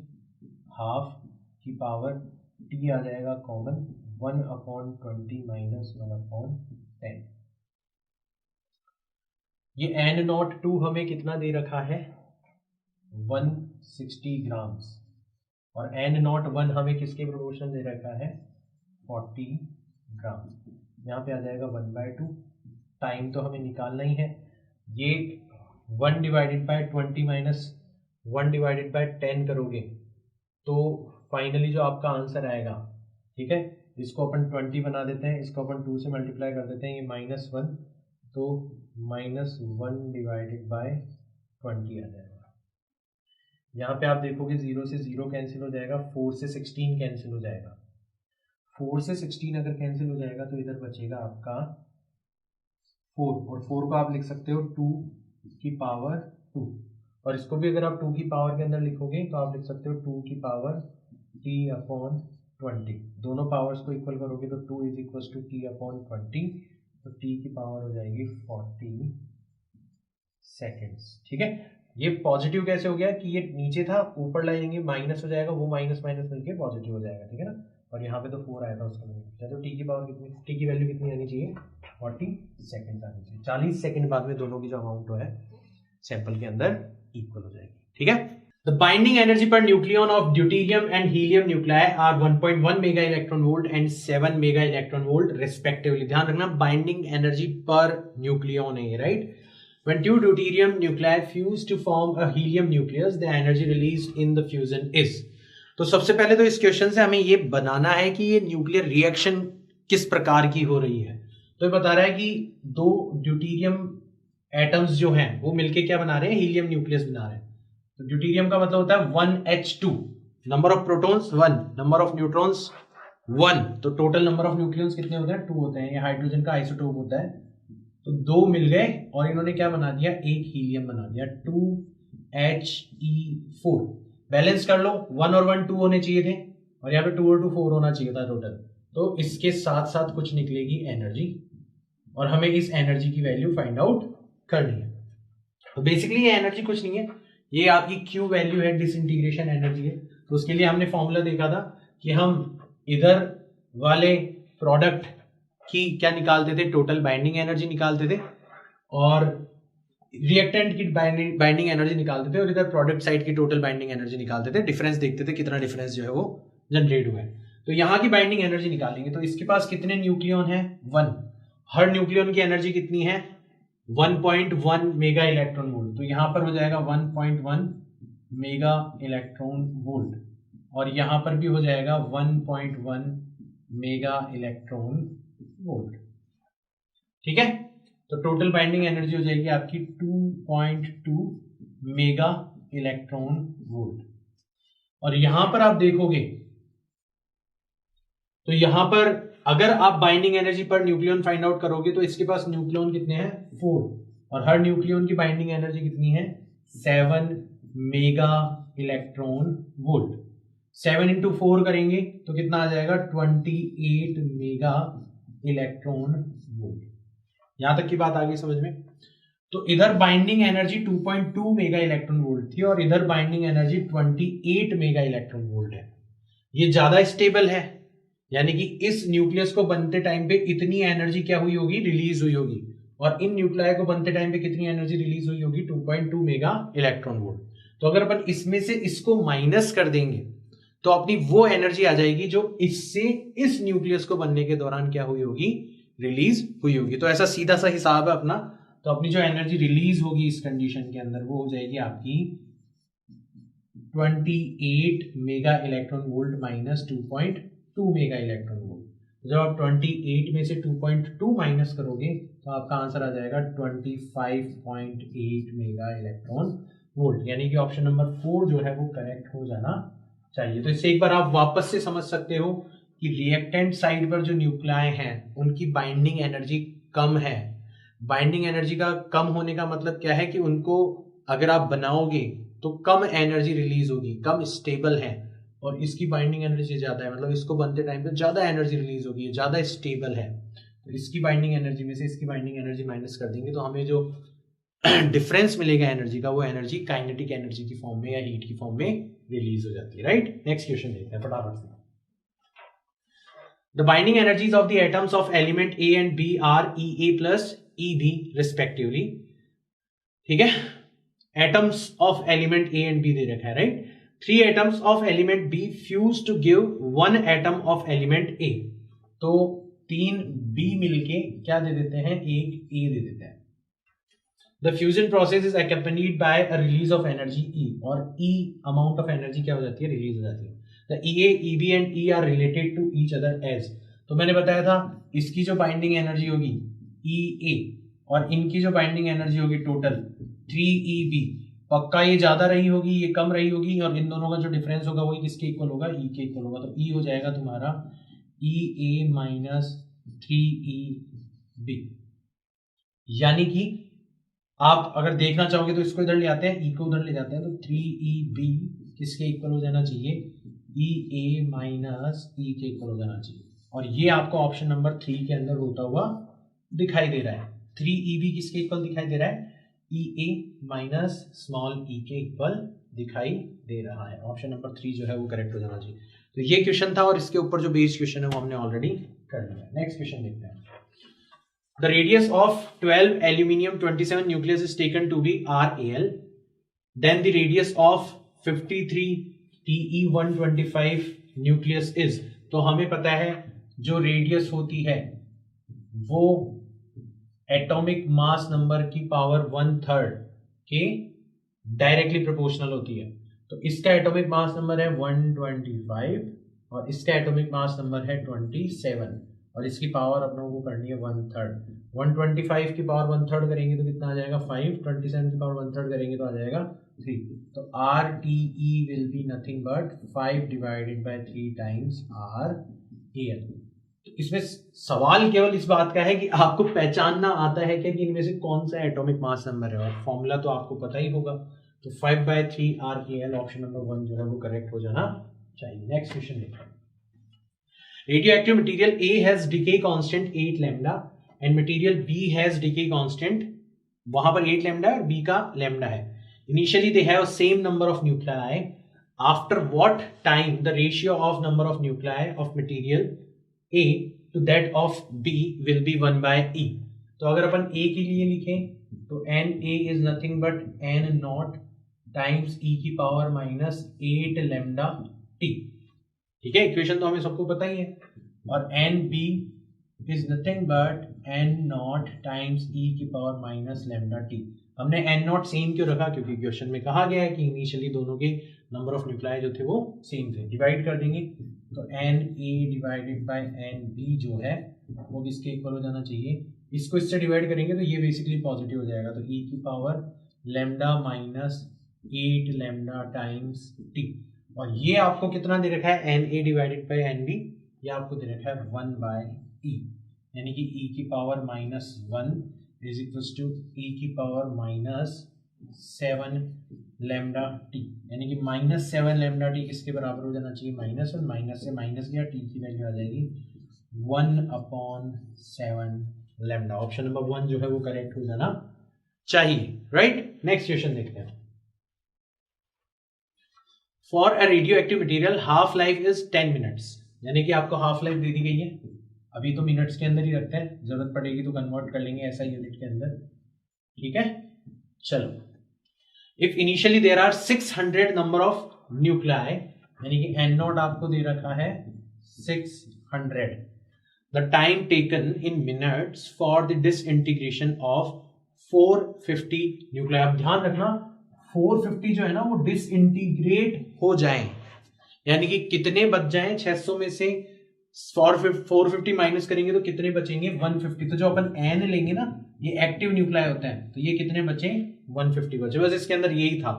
हाफ की पावर T आ जाएगा कॉमन, 1/20 माइनस 1/10। ये N02 हमें कितना दे रखा है 160 ग्राम्स, और N01 हमें किसके प्रोपोर्शनल दे रखा है 40 ग्राम। यहाँ पे आ जाएगा 1/2। टाइम तो हमें निकालना ही है, ये 1 divided by 20 minus 1 divided by 10 करोगे तो फाइनली जो आपका आंसर आएगा, ठीक है, इसको अपन 20 बना देते हैं, इसको अपन 2 से मल्टीप्लाई कर देते हैं, ये -1, तो -1 डिवाइडेड बाय 20 आ जाएगा। यहाँ पे आप देखोगे 0 से 0 कैंसिल हो जाएगा, 4 से 16 कैंसिल हो जाएगा। 4 से 16 अगर कैंसिल हो जाएगा तो इधर बचेगा आपका 4, और 4 को आप लिख सकते हो 2 की पावर 2, और इसको भी अगर आप 2 की पावर के अंदर लिखोगे तो आप लिख सकते हो 2 की पावर T अपॉन 20। दोनों पावर्स को इक्वल करोगे तो 2 is equal to T upon 20, तो T की पावर हो जाएगी 40 सेकेंड्स। ठीक है, ये पॉजिटिव कैसे हो गया कि ये नीचे था, ऊपर लाएंगे माइनस हो जाएगा, वो माइनस माइनस मिलके पॉजिटिव हो जाएगा। ठीक है ना, और यहाँ पे तो 4 आया था उसका मतलब, तो T की पावर कितनी, T की वैल्यू कितनी आनी चाहिए 40 सेकेंड आनी चाहिए। 40 सेकेंड बाद में दोनों की जो अमाउंट है सैंपल के अंदर इक्वल हो जाएगी। ठीक है, the binding energy per nucleon of deuterium and helium nuclei are 1.1 mega electron volt and 7 mega electron volt respectively. ध्यान रखना बाइंडिंग एनर्जी पर न्यूक्लियन है, right. When two deuterium nuclei fuse to form a helium nucleus, the energy released in the fusion is। तो सबसे पहले तो इस question से हमें ये बनाना है कि ये न्यूक्लियर रिएक्शन किस प्रकार की हो रही है। तो ये बता रहा है कि दो ड्यूटेरियम एटम्स जो हैं वो मिलके क्या बना रहे हैं, हीलियम न्यूक्लियस बना रहे हैं। तो ड्यूटेरियम का मतलब होता है 1H2, number of protons 1, number of neutrons 1, तो टोटल नंबर ऑफ न्यूक्लियॉन्स कितने होते हैं 2 होते हैं। ये हाइड्रोजन का आइसोटोप होता है, तो 2 मिल गए और इन्होंने क्या बना दिया, एक हीलियम बना दिया 2He4। बैलेंस कर लो, 1 और 1 2 होने चाहिए थे और यहाँ पे 2 और 2 4 होना चाहिए था टोटल। तो इसके साथ साथ कुछ निकलेगी एनर्जी, और हमें इस एनर्जी की वैल्यू फाइंड आउट करनी है। तो बेसिकली ये एनर्जी कुछ नहीं है, ये आपकी क्यू वैल्यू है, डिसइंटीग्रेशन एनर्जी है। तो उसके लिए हमने फॉर्मूला देखा था कि हम इधर वाले प्रोडक्ट की क्या निकालते थे, टोटल बाइंडिंग एनर्जी निकालते थे, और रिएक्टेंट की बाइंडिंग एनर्जी निकालते थे, और इधर प्रोडक्ट साइड की टोटल बाइंडिंग एनर्जी निकालते थे। डिफरेंस देखते थे कितना डिफरेंस जो है वो जनरेट हुआ है। तो यहाँ की बाइंडिंग एनर्जी निकालेंगे। तो इसके पास कितने न्यूक्लियन है, 1। हर न्यूक्लियन की एनर्जी कितनी है, 1.1 मेगा इलेक्ट्रॉन वोल्ट। तो यहां पर हो जाएगा 1.1 मेगा इलेक्ट्रॉन वोल्ट, और यहां पर भी हो जाएगा 1.1 मेगा इलेक्ट्रॉन वोल्ट। ठीक है, तो टोटल बाइंडिंग एनर्जी हो जाएगी आपकी 2.2 मेगा इलेक्ट्रॉन वोल्ट। और यहां पर आप देखोगे तो यहां पर अगर आप binding energy per nucleon find out करोगे तो इसके पास न्यूक्लियन कितने हैं, 4, और हर न्यूक्लियन की बाइंडिंग एनर्जी कितनी है, 7 मेगा इलेक्ट्रॉन वोल्ट। 7 इंटू 4 करेंगे तो कितना आ जाएगा, 28 मेगा इलेक्ट्रॉन वोल्ट। यहां तक की बात आ गई समझ में। तो इधर binding energy 2.2 mega electron volt थी, और इधर binding energy 28 mega electron volt है। ये ज्यादा स्टेबल है, यानी कि इस न्यूक्लियस को बनते टाइम पे इतनी एनर्जी क्या हुई होगी, रिलीज हुई होगी, और इन न्यूक्लियाई को बनते टाइम पे कितनी एनर्जी रिलीज हुई होगी, 2.2 मेगा इलेक्ट्रॉन वोल्ट। तो अगर अपन इसमें से इसको माइनस कर देंगे तो अपनी वो एनर्जी आ जाएगी जो इससे इस न्यूक्लियस को बनने के दौरान क्या हुई होगी, रिलीज हुई होगी। तो ऐसा सीधा सा हिसाब है अपना। तो अपनी जो एनर्जी रिलीज होगी इस कंडीशन के अंदर वो हो जाएगी आपकी 28 mega electron volt minus 2.2 mega electron volt. जब आप 28 में से 2.2 माइनस करोगे तो आपका आंसर आ जाएगा 25.8 मेगा इलेक्ट्रॉन वोल्ट, यानी कि ऑप्शन नंबर 4 जो है वो करेक्ट हो जाना चाहिए। तो इससे एक बार आप वापस से समझ सकते हो कि रिएक्टेंट साइड पर जो न्यूक्लियाई हैं उनकी बाइंडिंग एनर्जी कम है। बाइंडिंग एनर्जी का कम होने का मतलब क्या है कि उनको अगर आप बनाओगे तो कम एनर्जी रिलीज होगी, कम स्टेबल है, और इसकी बाइंडिंग एनर्जी ज्यादा है, मतलब इसको बनते टाइम पे ज्यादा एनर्जी रिलीज होगी, ज्यादा स्टेबल है। तो इसकी बाइंडिंग एनर्जी में से इसकी बाइंडिंग एनर्जी माइनस कर देंगे तो हमें जो डिफरेंस मिलेगा एनर्जी का, वो एनर्जी काइनेटिक एनर्जी की फॉर्म में या हीट की फॉर्म में रिलीज हो जाती है। राइट, नेक्स्ट क्वेश्चन देखते हैं फटाफट से। The binding energies of the atoms of element A and B are EA plus EB respectively. ठीक है, atoms of element A and B दे रखा है, right. 3 atoms of element B fuse to give 1 atom of element A. तो 3 B मिलके क्या दे देते हैं, एक A दे देते हैं। The fusion process is accompanied by a release of energy E, और E amount of energy क्या हो जाती है, रिलीज हो जाती है। The EA, EB and E are related to each other as, तो मैंने बताया था इसकी जो बाइंडिंग एनर्जी होगी EA और इनकी जो बाइंडिंग एनर्जी होगी टोटल 3EB, पक्का ये ज्यादा रही होगी, ये कम रही होगी, और इन दोनों का जो डिफरेंस होगा वही किसके इक्वल होगा, E के इक्वल होगा। तो E हो जाएगा तुम्हारा EA माइनस 3EB, यानी कि आप अगर देखना चाहोगे तो इसको इधर ले आते हैं, E को उधर ले जाते हैं, तो 3EB किसके इक्वल हो जाना चाहिए, EA माइनस E के इक्वल हो जाना चाहिए। और ये आपको ऑप्शन नंबर 3 के अंदर होता हुआ दिखाई दे रहा है। 3EB किसके इक्वल दिखाई दे रहा है, EA माइनस स्मॉल e के इक्वल दिखाई दे रहा है। ऑप्शन नंबर 3 जो है वो करेक्ट हो जाना चाहिए। तो ये क्वेश्चन था, और इसके ऊपर जो बेस क्वेश्चन है वो हमने ऑलरेडी कर लिया। नेक्स्ट क्वेश्चन देखते हैं। The radius of 12 aluminium 27 nucleus is taken to be RAL. Then the radius of 53 Te125 nucleus is, तो हमें पता है जो रेडियस होती है वो एटॉमिक मास नंबर की पावर 1/3 के डायरेक्टली प्रोपोर्शनल होती है। तो इसका एटॉमिक मास नंबर है 125 और इसका एटॉमिक मास नंबर है 27, और इसकी पावर अपनों को करनी है 1/3। 125 की पावर 1/3 करेंगे तो कितना आ जाएगा 5, 27 की पावर 1/3 करेंगे तो आ जाएगा 3। तो RTE will be nothing but 5 divided by 3 times RAL। तो इसमें सवाल केवल इस बात का है कि आपको पहचानना आता है क्या कि इनमें से कौन सा एटॉमिक मास नंबर है, और फॉर्मूला तो आपको पता ही होगा। तो 5/3 RAL ऑप्शन नंबर 1 जो है वो करेक्ट हो जाना चाहिए। नेक्स्ट क्वेश्चन देखते हैं। radioactive material A has decay constant 8 lambda and material B has decay constant, वहां पर 8 lambda और B का lambda है. Initially they have same number of nuclei. After what time the ratio of number of nuclei of material A to that of B will be 1 by E. तो अगर अपन A के लिए लिखें तो Na is nothing but n naught times e की power minus 8 lambda t. ठीक है, equation तो हमें सबको पता ही है. और N B is nothing but N naught times E की पावर माइनस लैम्डा टी. हमने एन नॉट सेम क्यों रखा? क्योंकि क्वेश्चन में कहा गया है कि इनिशियली दोनों के नंबर ऑफ न्यूक्लियाई जो थे वो सेम थे. डिवाइड कर देंगे तो N A divided by N B जो है वो किसके इक्वल हो जाना चाहिए? इसको इससे डिवाइड करेंगे तो ये बेसिकली पॉजिटिव हो जाएगा. तो ई की power lambda minus 8 lambda times T. और ये आपको कितना दे रखा है? N A divided by N B. ये आपको दे रखा है 1 बाय ई, यानी कि ई की power minus 1 is equal to E की पावर माइनस 7 लैम्डा टी. यानी कि माइनस 7 लैम्डा टी किसके बराबर हो जाना चाहिए? माइनस 1. माइनस से माइनस गया, टी की वैल्यू आ जाएगी 1/7 लैम्डा. ऑप्शन नंबर 1 जो है वो करेक्ट हो जाना चाहिए. राइट, नेक्स्ट क्वेश्चन देखते हैं. For a radioactive material half life is 10 minutes. यानी कि आपको हाफ लाइफ दे दी गई है. अभी तो मिनट्स के अंदर ही रखते हैं, जरूरत पड़ेगी तो कन्वर्ट कर लेंगे ऐसा यूनिट के अंदर. ठीक है, चलो. If initially there are 600 number of nuclei, यानी कि एन नॉट आपको दे रखा है 600. The time taken in minutes for the disintegration of 450 nuclei. अब ध्यान रखना 450 जो है ना वो डिसइंटीग्रेट हो जाए, यानी कि कितने बच जाएं 600 में से 450 माइनस करेंगे तो कितने बचेंगे? 150. तो जो अपन एन लेंगे ना ये एक्टिव न्यूक्लियाई होता है, तो ये कितने बचे? 150 बचे. बस इसके अंदर यही था.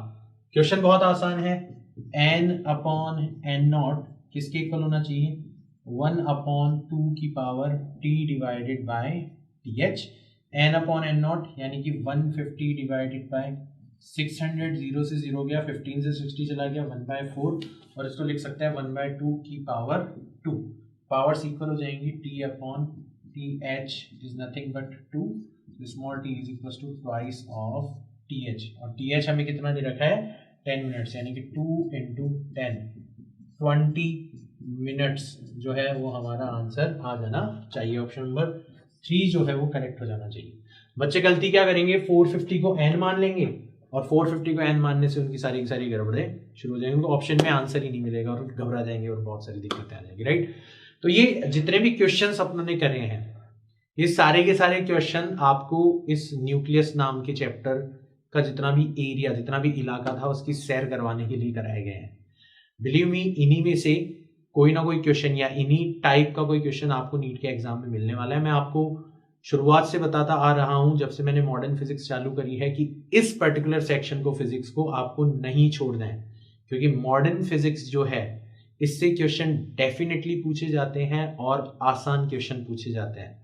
क्वेश्चन बहुत आसान है. एन अपॉन एन नॉट किसके इक्वल होना चाहिए? 1/2 की power T divided by T H. N upon N naught यानी कि 150 डिवाइडेड बाय 600. 0 से 0 गया, 15 से 60 चला गया, 1/4. और इसको लिख सकते हैं 1/2 की पावर 2. पावर्स इक्वल हो जाएंगी. T upon T H is nothing but 2. Small T is equal to twice of T H. और टी एच हमें कितना दे रखा है? 10 मिनट्स, यानी कि 2 × 10 20 मिनट्स जो है वो हमारा आंसर आ जाना चाहिए. ऑप्शन नंबर 3 जो है वो करेक्ट हो जाना चाहिए. बच्चे गलती क्या करेंगे? 450 को एन मान लेंगे और 450 को एन मानने से उनकी सारी की सारी गड़बड़ें शुरू हो जाएंगी. उनको ऑप्शन में आंसर ही नहीं मिलेगा और घबरा जाएंगे और बहुत सारी दिक्कतें आ जाएंगी. राइट, तो ये जितने भी क्वेश्चंस अपने करे हैं ये सारे के सारे क्वेश्चन आपको इस न्यूक्लियस नाम के चैप्टर का जितना भी एरिया, जितना भी इलाका था उसकी सैर करवाने के लिए कराए गए हैं. बिलीव मी, इन्हीं में से कोई ना कोई क्वेश्चन या इन्हीं टाइप का कोई क्वेश्चन आपको नीट के एग्जाम में मिलने वाला है. मैं आपको शुरुआत से बताता आ रहा हूं जब से मैंने मॉडर्न फिजिक्स चालू करी है कि इस पर्टिकुलर सेक्शन को, फिजिक्स को आपको नहीं छोड़ना है, क्योंकि मॉडर्न फिजिक्स जो है इससे क्वेश्चन डेफिनेटली पूछे जाते हैं और आसान क्वेश्चन पूछे जाते हैं.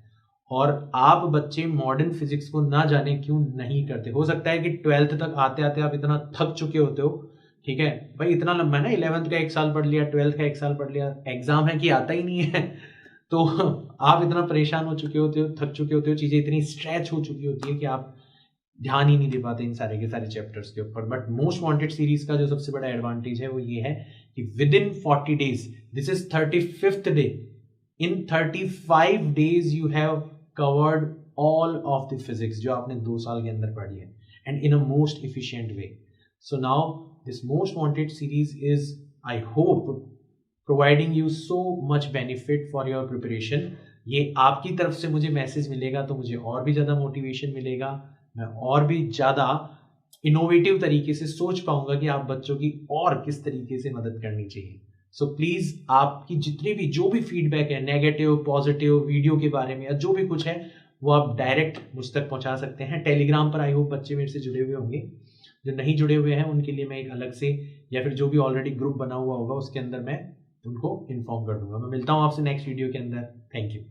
और आप बच्चे मॉडर्न फिजिक्स को ना जाने क्यों नहीं करते? हो सकता है कि 12th तक आते आते आप इतना थक चुके होते हो. ठीक है भाई, इतना लंबा है ना, 11th का 1 साल पढ़ लिया, 12th का 1 साल पढ़ लिया, एग्जाम है कि आता ही नहीं है. तो आप इतना परेशान हो चुके होते हो, थक चुके होते हो, चीजें इतनी स्ट्रेच हो चुकी होती है कि आप ध्यान ही नहीं दे पाते इन सारे के सारे चैप्टर्स के ऊपर. बट मोस्ट वांटेड सीरीज का जो सबसे बड़ा एडवांटेज है वो ये है कि with in 40 days, this is 35th day, in 35 days you have covered all of the physics जो आपने 2 साल के अंदर पढ़ी है, and in a most efficient way. So now this most wanted series is, I hope, providing you so much benefit for your preparation. ये आपकी तरफ से मुझे मैसेज मिलेगा तो मुझे और भी ज़्यादा मोटिवेशन मिलेगा, मैं और भी ज़्यादा इनोवेटिव तरीके से सोच पाऊंगा कि आप बच्चों की और किस तरीके से मदद करनी चाहिए. सो प्लीज़ आपकी जितनी भी जो भी फीडबैक है, नेगेटिव पॉजिटिव, वीडियो के बारे में या जो भी कुछ है, वो आप डायरेक्ट मुझ तक पहुंचा सकते हैं. टेलीग्राम पर आई होप बच्चे मेरे से जुड़े हुए होंगे. जो नहीं जुड़े हुए हैं उनके लिए मैं एक अलग से, या फिर जो भी ऑलरेडी ग्रुप बना हुआ होगा उसके अंदर मैं उनको इन्फॉर्म कर दूंगा. मैं मिलता हूं आपसे नेक्स्ट वीडियो के अंदर. Thank you.